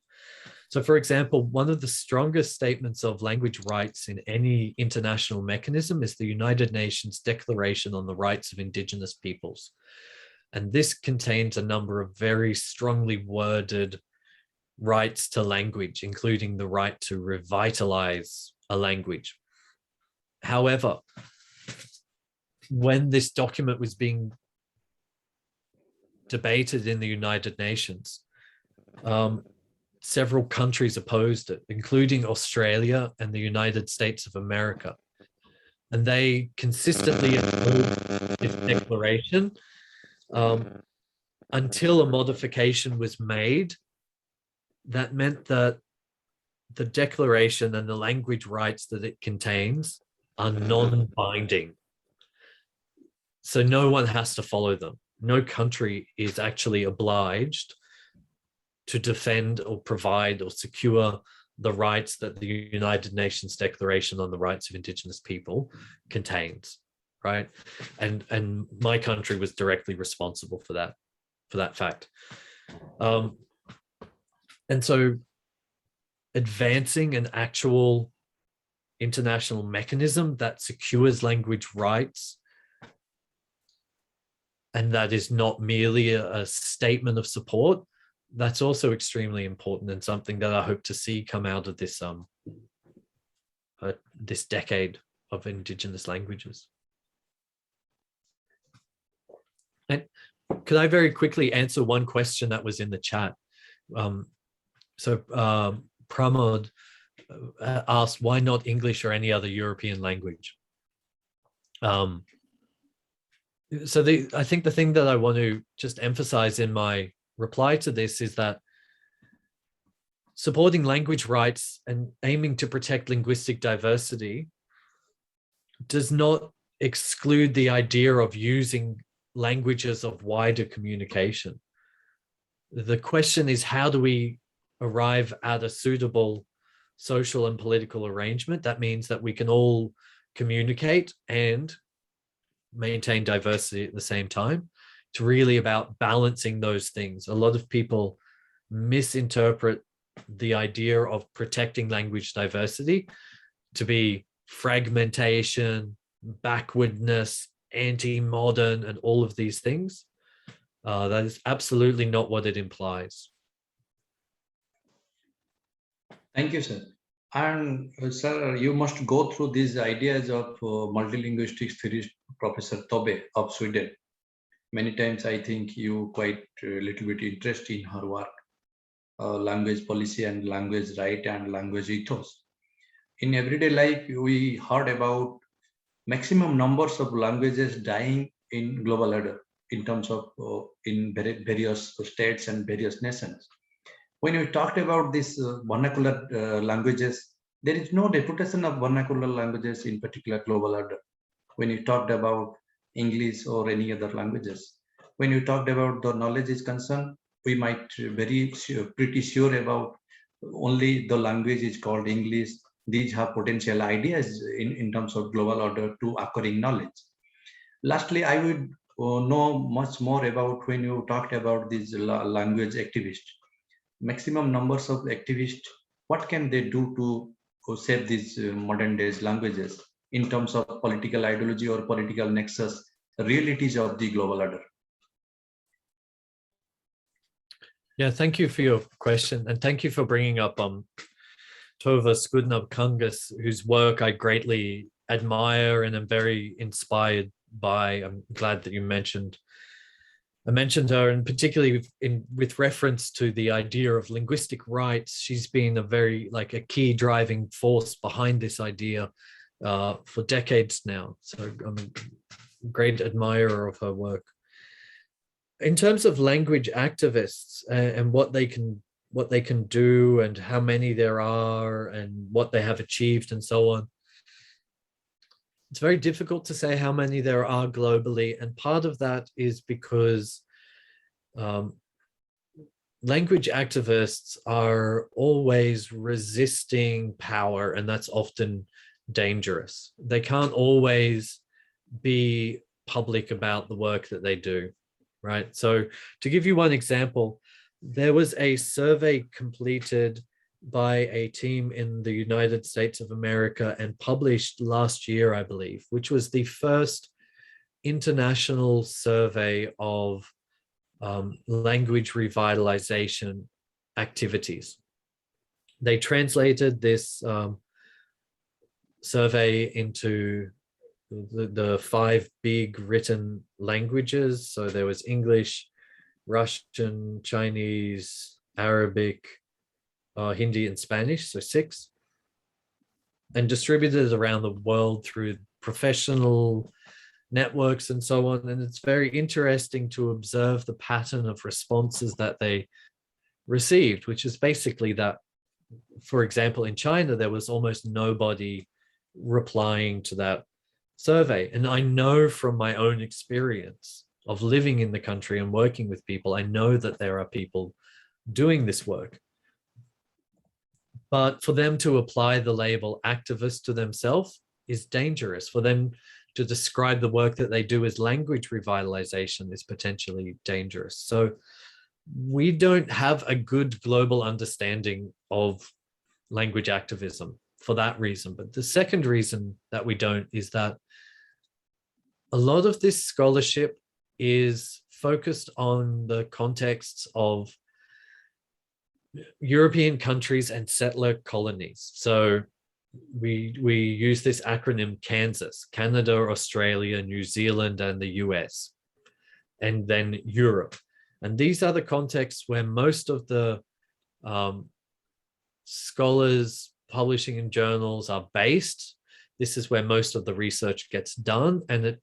Speaker 2: So, for example, one of the strongest statements of language rights in any international mechanism is the United Nations Declaration on the Rights of Indigenous Peoples. And this contains a number of very strongly worded rights to language, including the right to revitalize a language. However, when this document was being debated in the United Nations, several countries opposed it, including Australia and the United States of America. And they consistently opposed this declaration until a modification was made that meant that the declaration and the language rights that it contains are non-binding. So no one has to follow them. No country is actually obliged to defend or provide or secure the rights that the United Nations Declaration on the Rights of Indigenous People contains, right? And my country was directly responsible for that fact. And so advancing an actual international mechanism that secures language rights, and that is not merely a statement of support, that's also extremely important, and something that I hope to see come out of this this decade of Indigenous languages. And could I very quickly answer one question that was in the chat? Pramod asked, why not English or any other European language? I think the thing that I want to just emphasize in my reply to this is that supporting language rights and aiming to protect linguistic diversity does not exclude the idea of using languages of wider communication. The question is, how do we arrive at a suitable social and political arrangement that means that we can all communicate and maintain diversity at the same time? It's really about balancing those things. A lot of people misinterpret the idea of protecting language diversity to be fragmentation, backwardness, anti-modern, and all of these things. That is absolutely not what it implies.
Speaker 3: Thank you, sir. And sir, you must go through these ideas of multilinguistics theorist Professor Tobbe of Sweden. Many times I think you quite a little bit interest in her work, language policy and language right and language ethos. In everyday life, we heard about maximum numbers of languages dying in global order in terms of in various states and various nations. When we talked about these vernacular languages, there is no reputation of vernacular languages in particular global order. When you talked about English or any other languages, when you talked about the knowledge is concerned, we might pretty sure about only the language is called English. These have potential ideas in terms of global order to occurring knowledge. Lastly, I would know much more about when you talked about these language activists. Maximum numbers of activists, what can they do to save these modern days languages in terms of political ideology or political nexus, the realities of the global order?
Speaker 2: Yeah, thank you for your question, and thank you for bringing up Tova Skudnab-Kangas, whose work I greatly admire and am very inspired by. I'm glad that you mentioned her, and particularly with reference to the idea of linguistic rights. She's been a key driving force behind this idea for decades now. So I'm a great admirer of her work. In terms of language activists and what they can do and how many there are and what they have achieved and so on, it's very difficult to say how many there are globally. And part of that is because language activists are always resisting power, and that's often dangerous. They can't always be public about the work that they do, right? So to give you one example, there was a survey completed by a team in the United States of America and published last year, I believe, which was the first international survey of language revitalization activities. They translated this survey into the 5 big written languages. So there was English, Russian, Chinese, Arabic, Hindi, and Spanish, so 6, and distributed around the world through professional networks and so on. And it's very interesting to observe the pattern of responses that they received, which is basically that, for example, in China, there was almost nobody replying to that survey. And I know from my own experience of living in the country and working with people, I know that there are people doing this work. But for them to apply the label activist to themselves is dangerous. For them to describe the work that they do as language revitalization is potentially dangerous. So we don't have a good global understanding of language activism for that reason. But the second reason that we don't is that a lot of this scholarship is focused on the contexts of European countries and settler colonies. So we use this acronym Kansas, Canada, Australia, New Zealand, and the US, and then Europe. And these are the contexts where most of the scholars publishing in journals are based. This is where most of the research gets done. And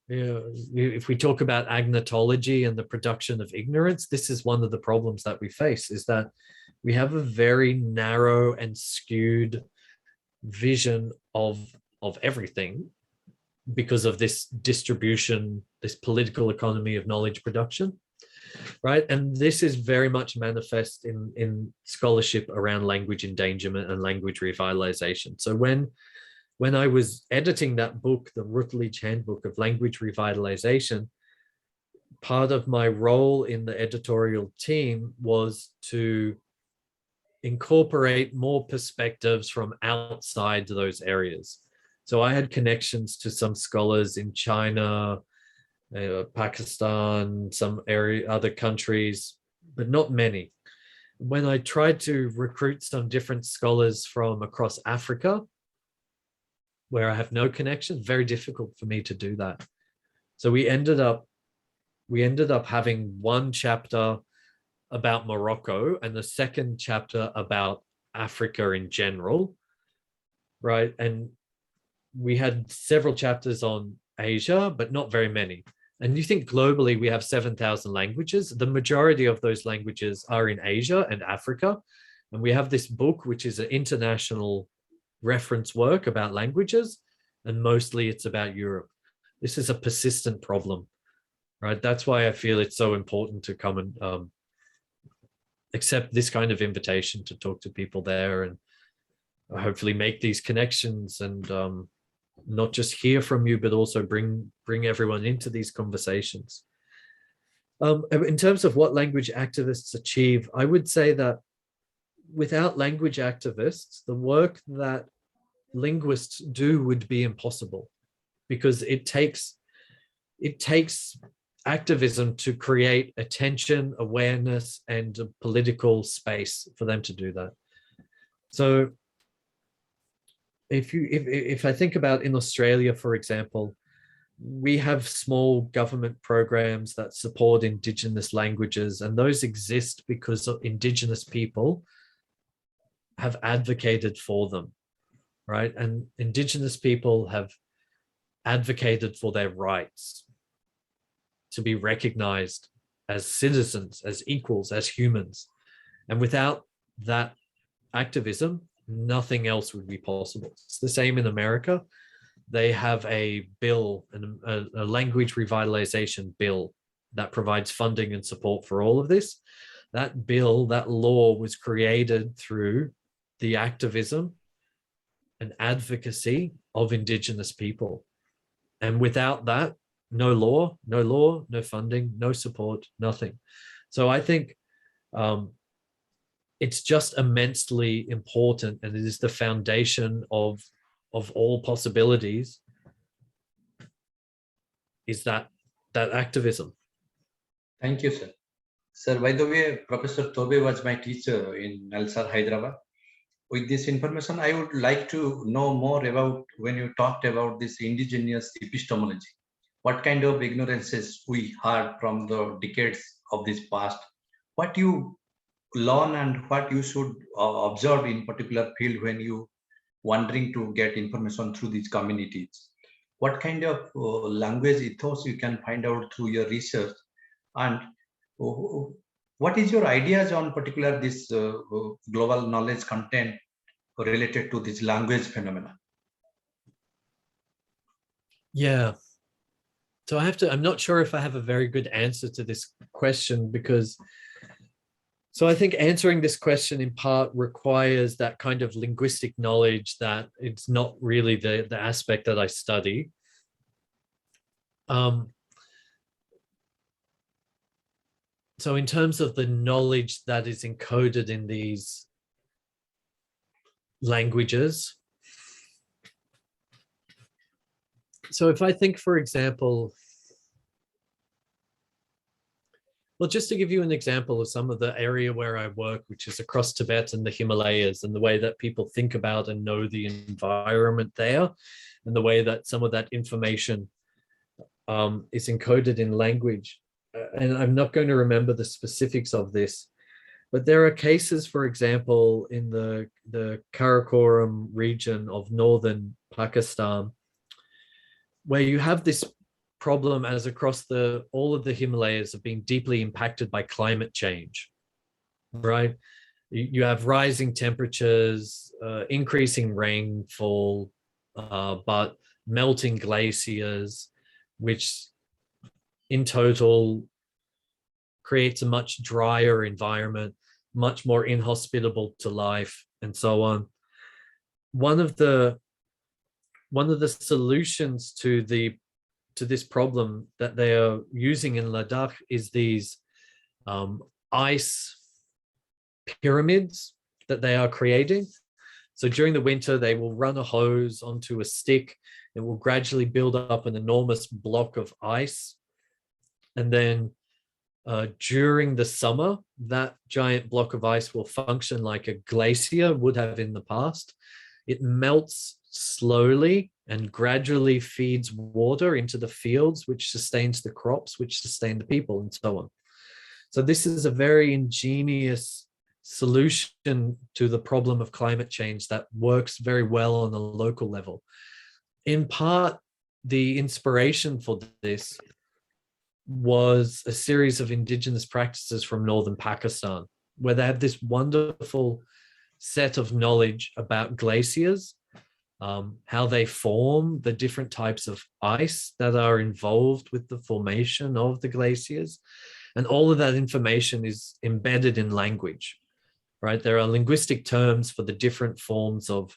Speaker 2: if we talk about agnotology and the production of ignorance, this is one of the problems that we face, is that we have a very narrow and skewed vision of everything because of this distribution, this political economy of knowledge production, right? And this is very much manifest in scholarship around language endangerment and language revitalization. So when I was editing that book, the Rootlegged Handbook of Language Revitalization, part of my role in the editorial team was to incorporate more perspectives from outside those areas. So I had connections to some scholars in China, Pakistan, some other countries, but not many. When I tried to recruit some different scholars from across Africa, where I have no connection, very difficult for me to do that. So we ended up having one chapter about Morocco and the second chapter about Africa in general, right? And we had several chapters on Asia, but not very many. And you think globally we have 7,000 languages. The majority of those languages are in Asia and Africa. And we have this book, which is an international reference work about languages, and mostly it's about Europe. This is a persistent problem, right? That's why I feel it's so important to come and accept this kind of invitation to talk to people there and hopefully make these connections and not just hear from you, but also bring everyone into these conversations. In terms of what language activists achieve, I would say that without language activists, the work that linguists do would be impossible, because it takes activism to create attention, awareness, and a political space for them to do that. So if I think about in Australia, for example, we have small government programs that support Indigenous languages, and those exist because Indigenous people have advocated for them, right? And Indigenous people have advocated for their rights to be recognized as citizens, as equals, as humans. And without that activism, nothing else would be possible. It's the same in America. They have a bill, a language revitalization bill that provides funding and support for all of this. That bill, that law was created through the activism and advocacy of Indigenous people. And without that, no law, no funding, no support, nothing. So I think it's just immensely important, and it is the foundation of all possibilities, is that activism.
Speaker 3: Thank you, sir. Sir, by the way, Professor Tobe was my teacher in Nalsar, Hyderabad. With this information, I would like to know more about when you talked about this indigenous epistemology. What kind of ignorances we had from the decades of this past, what you learn and what you should observe in particular field when you wandering to get information through these communities. What kind of language ethos you can find out through your research, and what is your ideas on particular this global knowledge content related to this language phenomena?
Speaker 2: Yeah. So I'm not sure if I have a very good answer to this question, because so I think answering this question in part requires that kind of linguistic knowledge that it's not really the aspect that I study. So in terms of the knowledge that is encoded in these languages, so if I think, for example, well, just to give you an example of some of the area where I work, which is across Tibet and the Himalayas, and the way that people think about and know the environment there, and the way that some of that information is encoded in language. And I'm not going to remember the specifics of this, but there are cases, for example, in the Karakoram region of northern Pakistan, where you have this problem as across all of the Himalayas have been deeply impacted by climate change, right? You have rising temperatures, increasing rainfall, but melting glaciers, which in total creates a much drier environment, much more inhospitable to life, and so on. One of the solutions to this problem that they are using in Ladakh is these ice pyramids that they are creating. So during the winter, they will run a hose onto a stick. It will gradually build up an enormous block of ice. And then during the summer, that giant block of ice will function like a glacier would have in the past. It melts slowly and gradually feeds water into the fields, which sustains the crops, which sustain the people, and so on. So this is a very ingenious solution to the problem of climate change that works very well on a local level. In part, the inspiration for this was a series of indigenous practices from northern Pakistan, where they have this wonderful set of knowledge about glaciers, how they form, the different types of ice that are involved with the formation of the glaciers. And all of that information is embedded in language, right? There are linguistic terms for the different forms of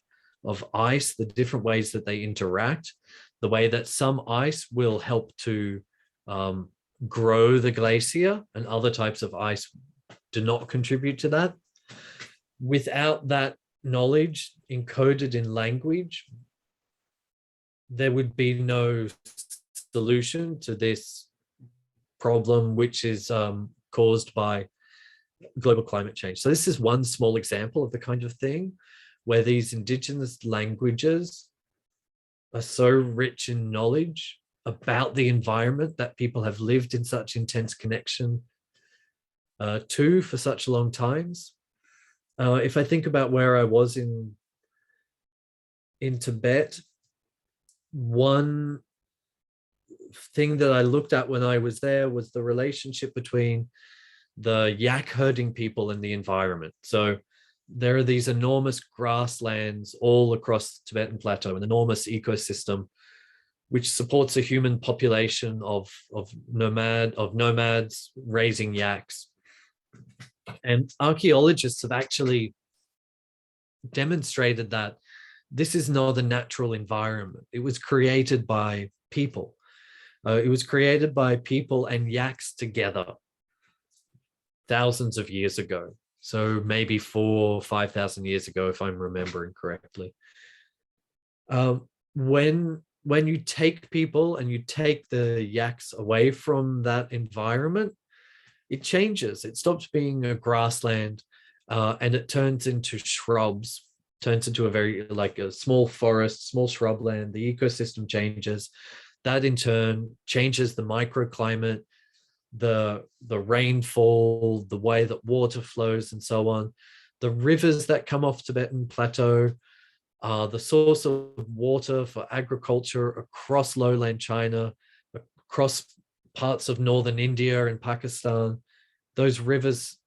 Speaker 2: ice, the different ways that they interact, the way that some ice will help to grow the glacier and other types of ice do not contribute to that. Without that knowledge encoded in language, there would be no solution to this problem, which is caused by global climate change. So this is one small example of the kind of thing where these indigenous languages are so rich in knowledge about the environment that people have lived in such intense connection to for such long times. If I think about where I was in Tibet, one thing that I looked at when I was there was the relationship between the yak herding people and the environment. So there are these enormous grasslands all across the Tibetan Plateau, an enormous ecosystem which supports a human population of nomads raising yaks. And archaeologists have actually demonstrated that this is not a natural environment. It was created by people. It was created by people and yaks together thousands of years ago. So maybe 4,000 or 5,000 years ago, if I'm remembering correctly. When you take people and you take the yaks away from that environment, it changes. It stops being a grassland and it turns into shrubs, turns into a small forest, small shrubland. The ecosystem changes. That in turn changes the microclimate, the rainfall, the way that water flows, and so on. The rivers that come off Tibetan Plateau are the source of water for agriculture across lowland China, across parts of northern India and Pakistan. Those rivers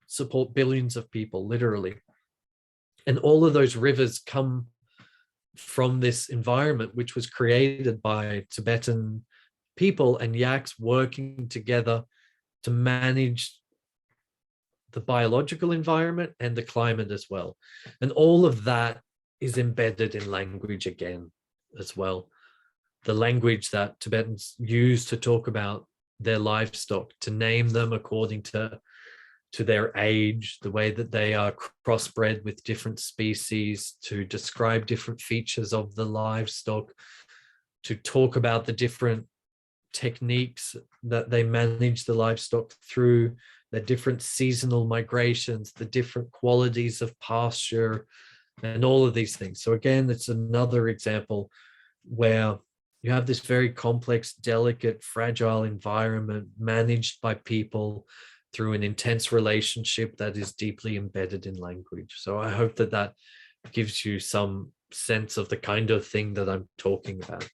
Speaker 2: support billions of people, literally. And all of those rivers come from this environment, which was created by Tibetan people and yaks working together to manage the biological environment and the climate as well. And all of that is embedded in language again as well. The language that Tibetans use to talk about their livestock, to name them according to their age, the way that they are crossbred with different species, to describe different features of the livestock, to talk about the different techniques that they manage the livestock through, the different seasonal migrations, the different qualities of pasture, and all of these things. So again, it's another example where you have this very complex, delicate, fragile environment managed by people through an intense relationship that is deeply embedded in language. So I hope that that gives you some sense of the kind of thing that I'm talking about.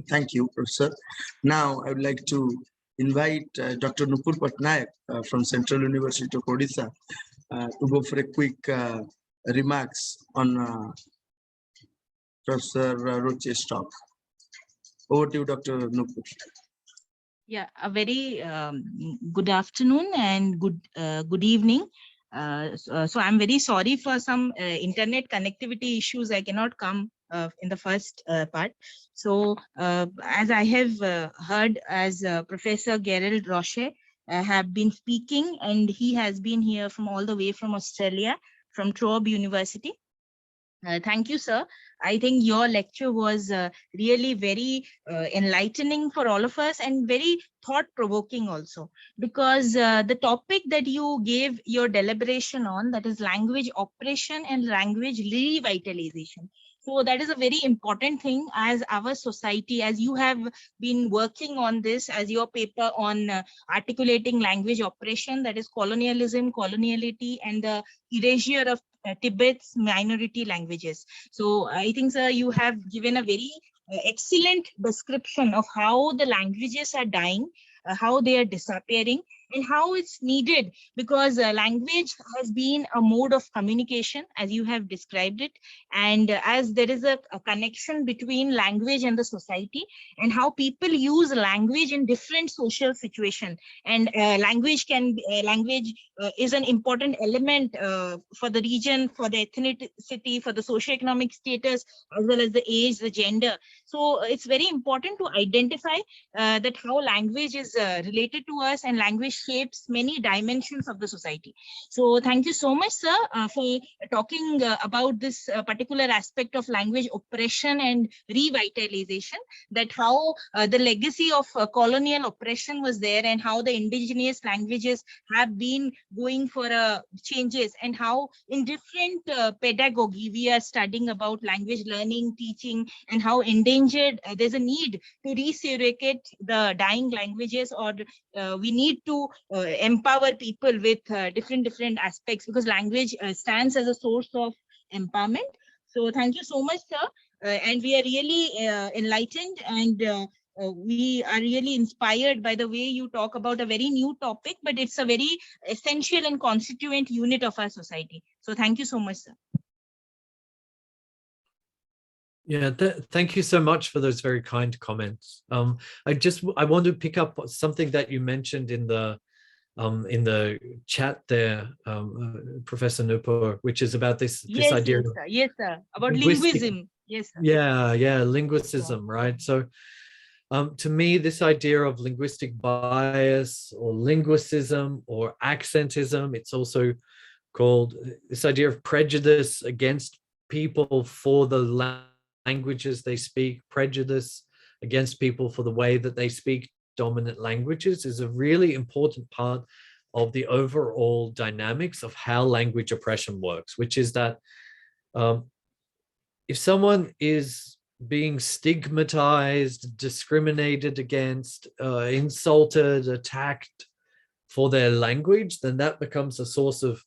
Speaker 1: Thank you, Professor. Now, I would like to invite Dr. Nupur Patnaik from Central University of Odisha to go for a quick remarks on Professor Roche's talk. Over to you, Dr. Nupur.
Speaker 5: Yeah, a very good afternoon and good evening. So I'm very sorry for some internet connectivity issues. I cannot come in the first part. So as I have heard, as Professor Gerald Roche have been speaking, and he has been here from all the way from Australia, from Trobe University. Thank you, sir. I think your lecture was really very enlightening for all of us and very thought-provoking also, because the topic that you gave your deliberation on, that is language oppression and language revitalization. So that is a very important thing as our society, as you have been working on this, as your paper on articulating language oppression, that is colonialism, coloniality, and the erasure of Tibet's minority languages. So I think, sir, you have given a very excellent description of how the languages are dying, how they are disappearing, and how it's needed, because language has been a mode of communication, as you have described it, and as there is a connection between language and the society, and how people use language in different social situations, and language is an important element for the region, for the ethnicity, for the socioeconomic status, as well as the age, the gender. So it's very important to identify that how language is related to us, and language shapes many dimensions of the society. So thank you so much, sir, for talking about this particular aspect of language oppression and revitalization, that how the legacy of colonial oppression was there, and how the indigenous languages have been going for changes, and how in different pedagogy we are studying about language learning, teaching, and how endangered there's a need to resurrecate the dying languages, or we need to empower people with different aspects, because language stands as a source of empowerment. So thank you so much, sir. And we are really enlightened, and we are really inspired by the way you talk about a very new topic, but it's a very essential and constituent unit of our society. So thank you so much, sir.
Speaker 2: Yeah, thank you so much for those very kind comments. I want to pick up something that you mentioned in the chat there, Professor Nupur, which is about this idea.
Speaker 5: Yes, sir. Yes, sir. About linguism. Yes, sir.
Speaker 2: Yeah, linguicism, right? So to me, this idea of linguistic bias or linguicism or accentism, it's also called this idea of prejudice against people for the languages they speak, prejudice against people for the way that they speak dominant languages, is a really important part of the overall dynamics of how language oppression works, which is that if someone is being stigmatized, discriminated against, insulted, attacked for their language, then that becomes a source of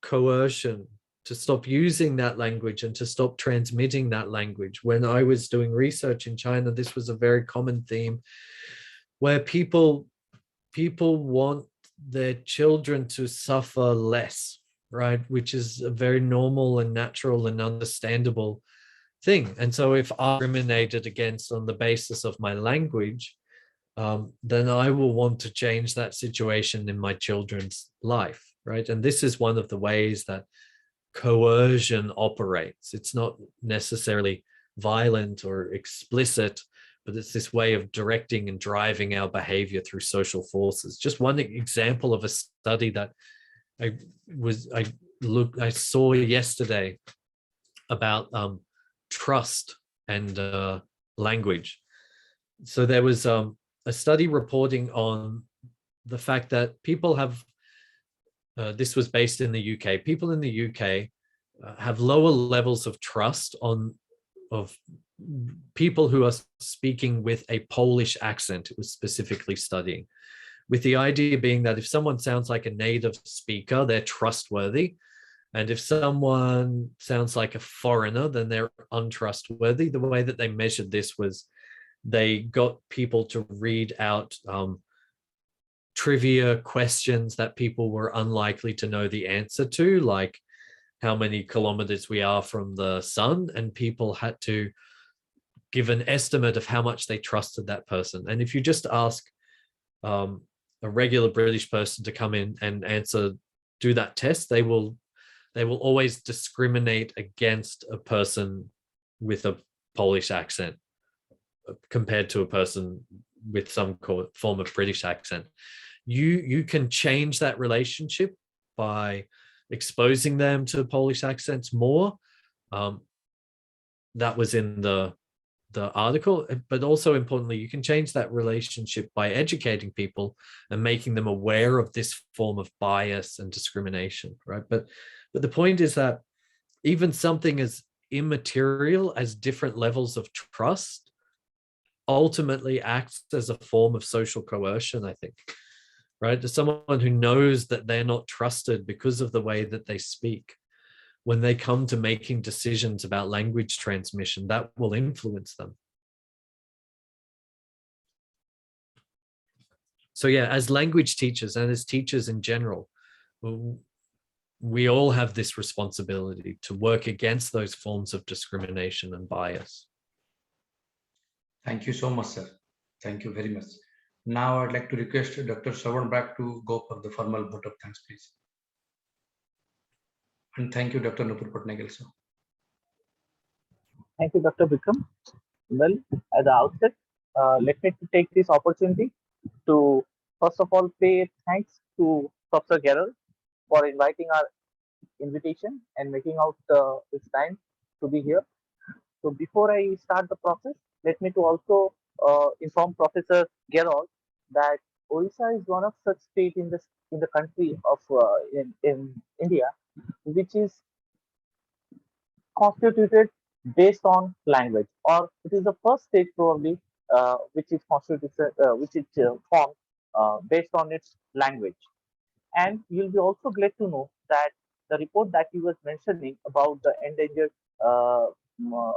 Speaker 2: coercion to stop using that language and to stop transmitting that language. When I was doing research in China, this was a very common theme, where people want their children to suffer less, right? Which is a very normal and natural and understandable thing. And so if I'm discriminated against on the basis of my language, then I will want to change that situation in my children's life, right? And this is one of the ways that coercion operates. It's not necessarily violent or explicit, but it's this way of directing and driving our behavior through social forces. Just one example of a study that I saw yesterday about trust and language. So there was a study reporting on the fact that people have, this was based in the UK, people in the UK have lower levels of trust of people who are speaking with a Polish accent. It was specifically studying, with the idea being that if someone sounds like a native speaker, they're trustworthy. And if someone sounds like a foreigner, then they're untrustworthy. The way that they measured this was they got people to read out trivia questions that people were unlikely to know the answer to, like how many kilometers we are from the sun, and people had to give an estimate of how much they trusted that person. And if you just ask a regular British person to come in and do that test, they will always discriminate against a person with a Polish accent compared to a person with some form of British accent. You can change that relationship by exposing them to Polish accents more. That was in the article, but also importantly, you can change that relationship by educating people and making them aware of this form of bias and discrimination, right? But the point is that even something as immaterial as different levels of trust ultimately acts as a form of social coercion, I think, right? To someone who knows that they're not trusted because of the way that they speak, when they come to making decisions about language transmission, that will influence them. So yeah, as language teachers and as teachers in general, we all have this responsibility to work against those forms of discrimination and bias.
Speaker 3: Thank you so much, sir. Thank you very much. Now I'd like to request Dr. Shravan Brak to go for the formal vote of thanks, please. And thank you, Dr. Nupur Patnaik also.
Speaker 6: Thank you, Dr. Vikram. Well, at the outset, let me take this opportunity to first of all pay thanks to Professor Gerald for inviting our invitation and making out his time to be here. So before I start the process, let me to also inform Professor Gerald that Odisha is one of such states in the country of in India, which is constituted based on language, or it is the first state probably which is constituted, formed based on its language. And you'll be also glad to know that the report that you was mentioning about the endangered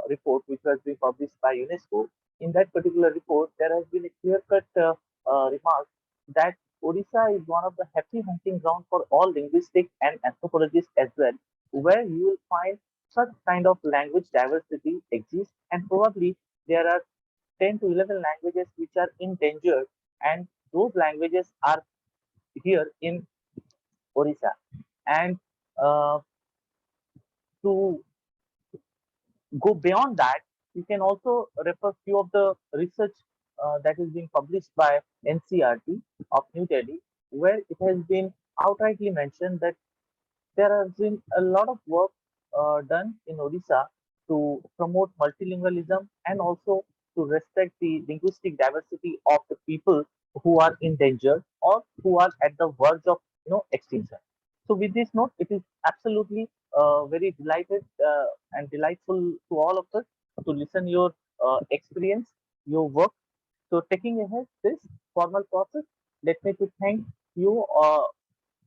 Speaker 6: report, which was being published by UNESCO, in that particular report, there has been a clear-cut remark that Odisha is one of the happy hunting ground for all linguistics and anthropologists as well, where you will find such kind of language diversity exists, and probably there are 10 to 11 languages which are endangered, and those languages are here in Odisha. And to go beyond that, you can also refer few of the research that is being published by NCRT of New Delhi, where it has been outrightly mentioned that there has been a lot of work done in Odisha to promote multilingualism and also to respect the linguistic diversity of the people who are endangered or who are at the verge of extinction. So with this note, it is absolutely very delighted and delightful to all of us to listen your experience, your work. So taking ahead this formal process, let me to thank you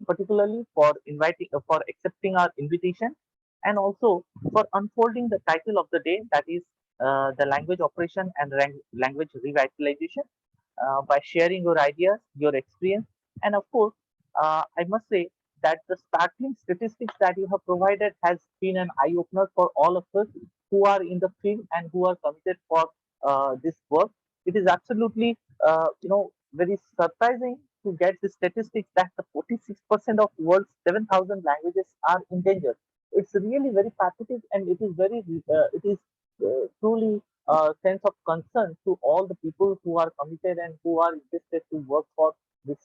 Speaker 6: particularly for accepting our invitation, and also for unfolding the title of the day, that is the language operation and language revitalization. by sharing your ideas, your experience, and of course, I must say that the startling statistics that you have provided has been an eye opener for all of us who are in the field and who are committed for this work. It is absolutely, very surprising to get the statistics that the 46% of world's 7,000 languages are endangered. It's really very pathetic, and it is truly a sense of concern to all the people who are committed and who are interested to work for this,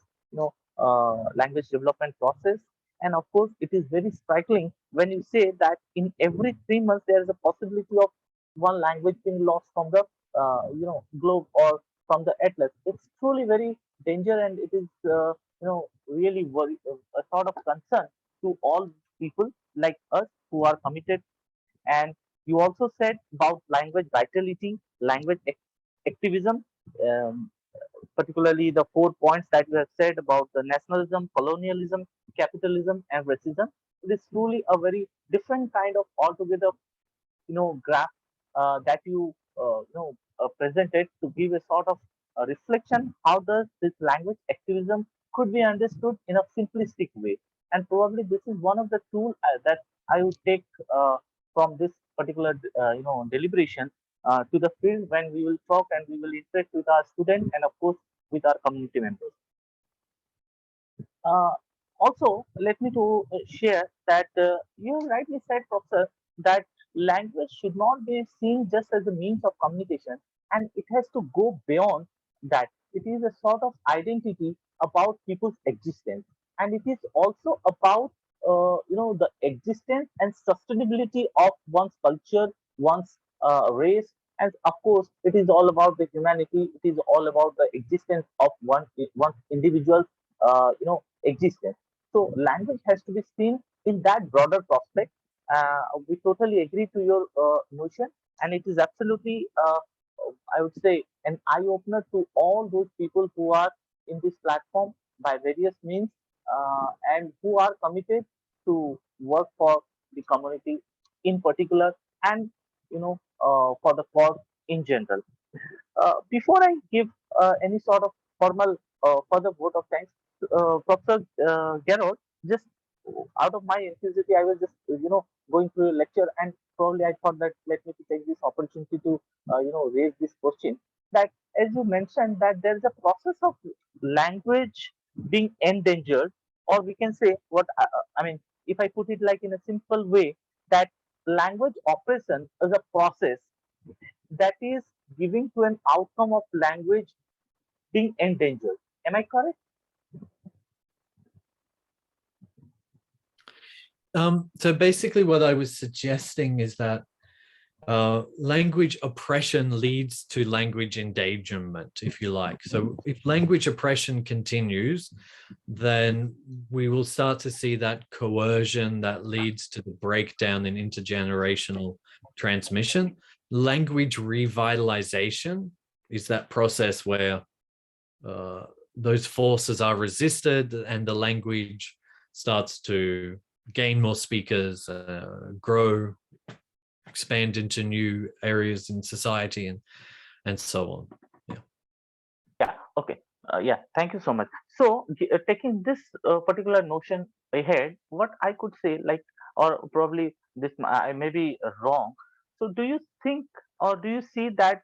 Speaker 6: language development process. And of course, it is very striking when you say that in every 3 months there is a possibility of one language being lost from the, globe or from the atlas. It's truly very danger, and it is, really a sort of concern to all people like us who are committed. And you also said about language vitality, language activism, um, particularly the 4 points that you have said about the nationalism, colonialism, capitalism, and racism. It is truly a very different kind of altogether, graph that you, presented to give a sort of reflection. How does this language activism could be understood in a simplistic way? And probably this is one of the tools that I would take from this particular, deliberation to the field when we will talk and we will interact with our students and of course with our community members. Uh, Also, let me to share that you rightly said, Professor, that language should not be seen just as a means of communication, and it has to go beyond that. It is a sort of identity about people's existence, and it is also about, the existence and sustainability of one's culture, one's race, and of course, it is all about the humanity. It is all about the existence of one individual, existence. So language has to be seen in that broader prospect. We totally agree to your notion, and it is absolutely, I would say, an eye opener to all those people who are in this platform by various means and who are committed to work for the community in particular, and for the cause in general. Before I give any sort of formal further vote of thanks, Professor Gerald, just out of my enthusiasm, I was just going through a lecture, and probably I thought that let me to take this opportunity to raise this question. That as you mentioned that there is a process of language being endangered, or we can say what I mean, if I put it like in a simple way, that language operation is a process that is giving to an outcome of language being endangered. Am I correct?
Speaker 2: So basically what I was suggesting is that language oppression leads to language endangerment, if you like. So if language oppression continues, then we will start to see that coercion that leads to the breakdown in intergenerational transmission. Language revitalization is that process where those forces are resisted and the language starts to gain more speakers, grow, expand into new areas in society, and so on.
Speaker 6: Yeah. Okay. Yeah. Thank you so much. So, taking this particular notion ahead, what I could say, like, or probably this I may be wrong. So, do you think, or do you see that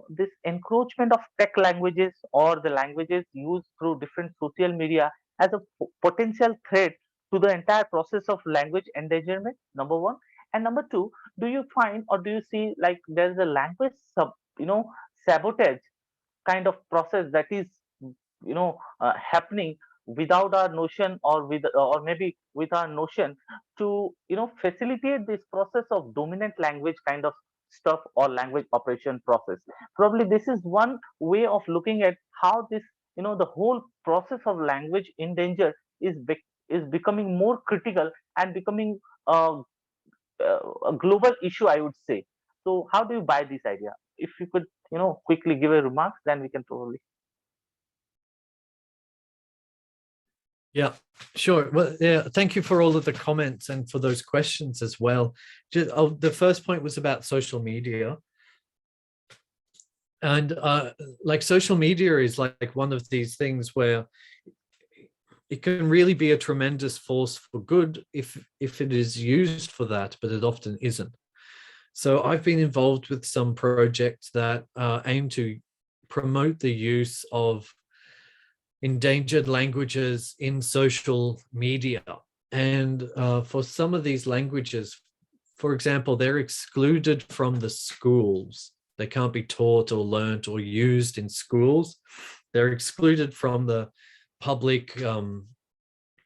Speaker 6: this encroachment of tech languages or the languages used through different social media as a potential threat to the entire process of language endangerment? Number one, and number two, do you find or do you see like there is a language sabotage kind of process that is happening without our notion, or with, or maybe with our notion, to facilitate this process of dominant language kind of stuff or language operation process? Probably this is one way of looking at how this, the whole process of language in danger is becoming more critical and becoming a global issue, I would say. So how do you buy this idea? If you could quickly give a remark, then we can probably.
Speaker 2: Yeah, sure. Well, yeah, thank you for all of the comments and for those questions as well. The first point was about social media. And like social media is like one of these things where it can really be a tremendous force for good if it is used for that, but it often isn't. So I've been involved with some projects that aim to promote the use of endangered languages in social media. And for some of these languages, for example, they're excluded from the schools. They can't be taught or learnt or used in schools. They're excluded from the public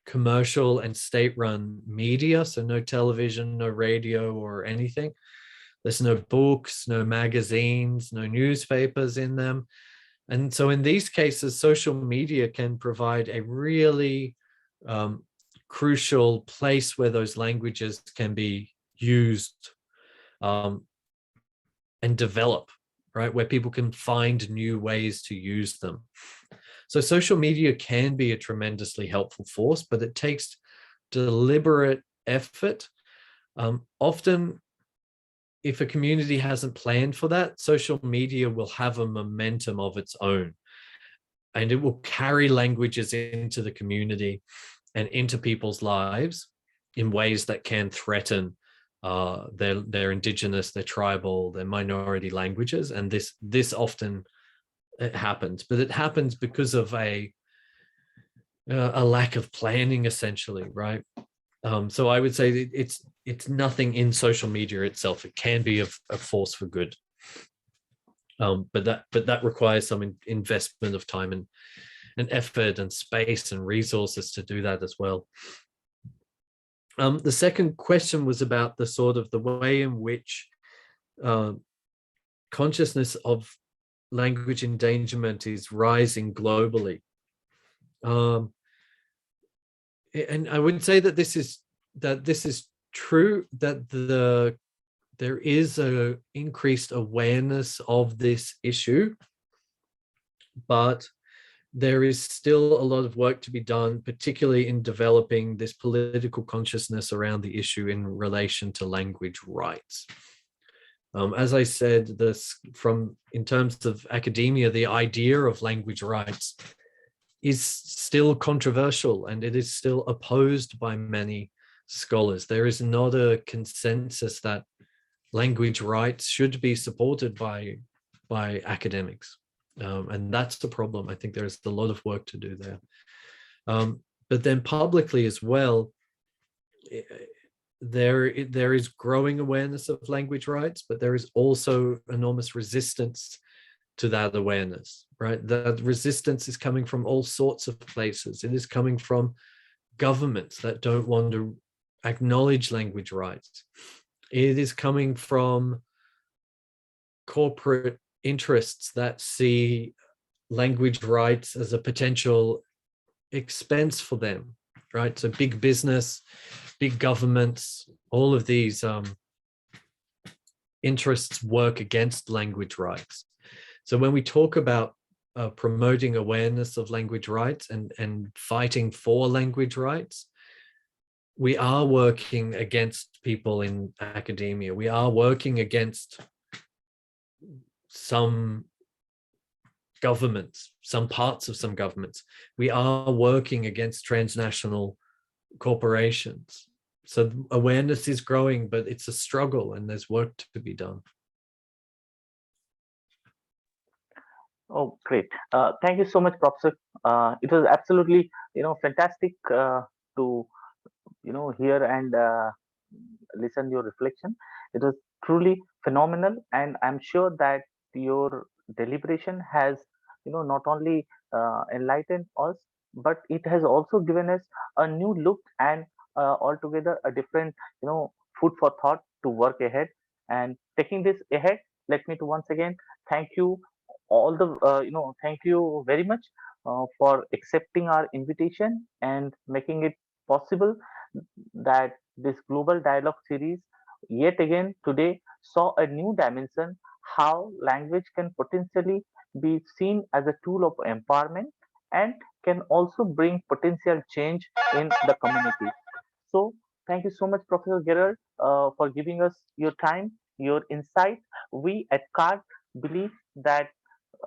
Speaker 2: commercial and state-run media. So no television, no radio or anything. There's no books, no magazines, no newspapers in them. And so in these cases, social media can provide a really crucial place where those languages can be used and develop, right? Where people can find new ways to use them. So social media can be a tremendously helpful force, but it takes deliberate effort. Often, if a community hasn't planned for that, social media will have a momentum of its own, and it will carry languages into the community and into people's lives in ways that can threaten their indigenous, their tribal, their minority languages. And this often it happens, but it happens because of a lack of planning, essentially, right? So I would say it's nothing in social media itself. It can be a force for good, but that requires some investment of time and effort and space and resources to do that as well. The second question was about the sort of the way in which consciousness of language endangerment is rising globally. And I would say that this is true, that there is a increased awareness of this issue, but there is still a lot of work to be done, particularly in developing this political consciousness around the issue in relation to language rights. As I said, in terms of academia, the idea of language rights is still controversial, and it is still opposed by many scholars. There is not a consensus that language rights should be supported by academics. And that's the problem. I think there's a lot of work to do there. But then publicly as well, there is growing awareness of language rights, but there is also enormous resistance to that awareness, right? That resistance is coming from all sorts of places. It is coming from governments that don't want to acknowledge language rights. It is coming from corporate interests that see language rights as a potential expense for them, right? So big business, big governments, all of these interests work against language rights. So when we talk about promoting awareness of language rights and fighting for language rights, we are working against people in academia. We are working against some governments, some parts of some governments. We are working against transnational corporations. So awareness is growing, but it's a struggle and there's work to be done.
Speaker 6: Oh, great. Thank you so much, Professor. It was absolutely, fantastic to, hear and listen your reflection. It was truly phenomenal, and I'm sure that your deliberation has, not only enlightened us, but it has also given us a new look and altogether a different, food for thought to work ahead. And taking this ahead, let me to once again thank you thank you very much for accepting our invitation and making it possible that this global dialogue series yet again today saw a new dimension, how language can potentially be seen as a tool of empowerment and can also bring potential change in the community. So thank you so much, Professor Gerald, for giving us your time, your insight. We at CART believe that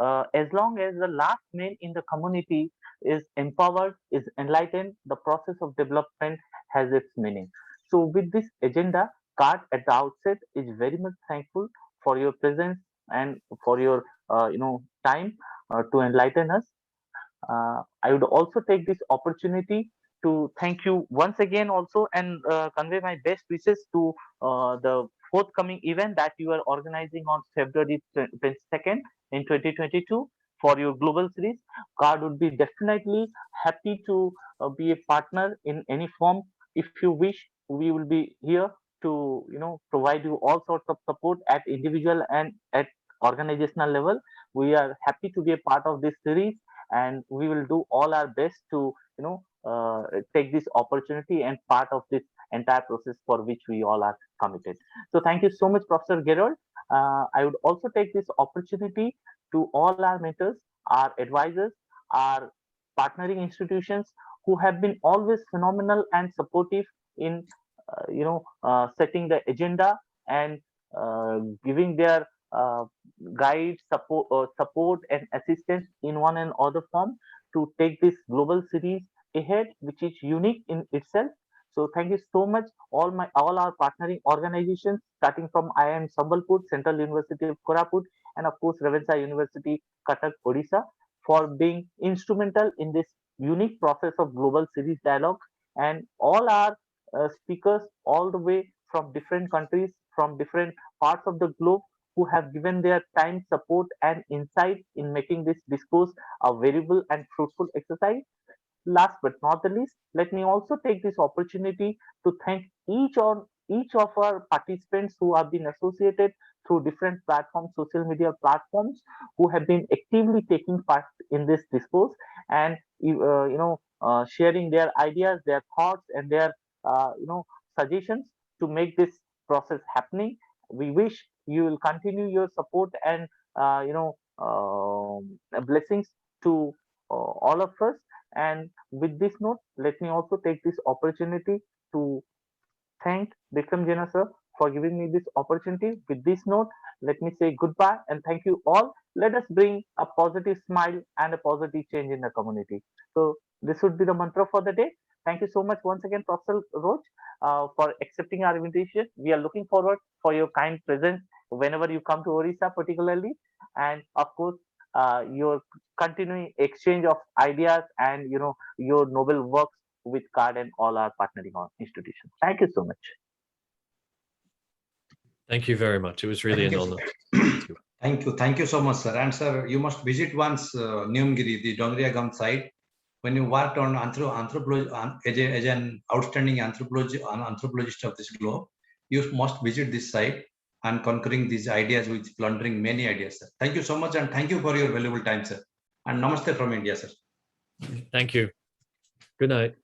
Speaker 6: as long as the last man in the community is empowered, is enlightened, the process of development has its meaning. So with this agenda, CARD at the outset is very much thankful for your presence and for your time to enlighten us. I would also take this opportunity to thank you once again also, and convey my best wishes to the forthcoming event that you are organizing on February 22nd in 2022 for your global series. CARD would be definitely happy to be a partner in any form. If you wish, we will be here to provide you all sorts of support at individual and at organizational level. We are happy to be a part of this series, and we will do all our best to take this opportunity and part of this entire process for which we all are committed. So thank you so much, Professor Gerald. I would also take this opportunity to all our mentors, our advisors, our partnering institutions who have been always phenomenal and supportive in setting the agenda and giving their guide, support and assistance in one and other form to take this global series ahead, which is unique in itself. So thank you so much, all our partnering organizations, starting from IIM Sambalpur, Central University of Koraput, and of course Revitalization University, Cuttack, Odisha, for being instrumental in this unique process of global series dialogue, and all our speakers all the way from different countries, from different parts of the globe, who have given their time, support, and insight in making this discourse a variable and fruitful exercise. Last but not the least, let me also take this opportunity to thank each of our participants who have been associated through different platforms, social media platforms, who have been actively taking part in this discourse and sharing their ideas, their thoughts, and their suggestions to make this process happening. We wish you will continue your support and blessings to all of us. And with this note, let me also take this opportunity to thank Bikram Jena sir for giving me this opportunity. With this note, let me say goodbye and thank you all. Let us bring a positive smile and a positive change in the community. So this would be the mantra for the day. Thank you so much once again, Professor Roche, for accepting our invitation. We are looking forward for your kind presence whenever you come to Orissa, particularly, and of course, your continuing exchange of ideas and your noble works with CARD and all our partnering institutions. Thank you so much.
Speaker 2: Thank you very much. It was really an honor.
Speaker 3: Thank you so much, sir. And sir, you must visit once Neomgiri, the Dongriya Gum site. When you worked on anthropology as an outstanding anthropologist of this globe, you must visit this site and conquering these ideas with plundering many ideas, sir. Thank you so much, and thank you for your valuable time, sir. And namaste from India, sir.
Speaker 2: Thank you. Good night.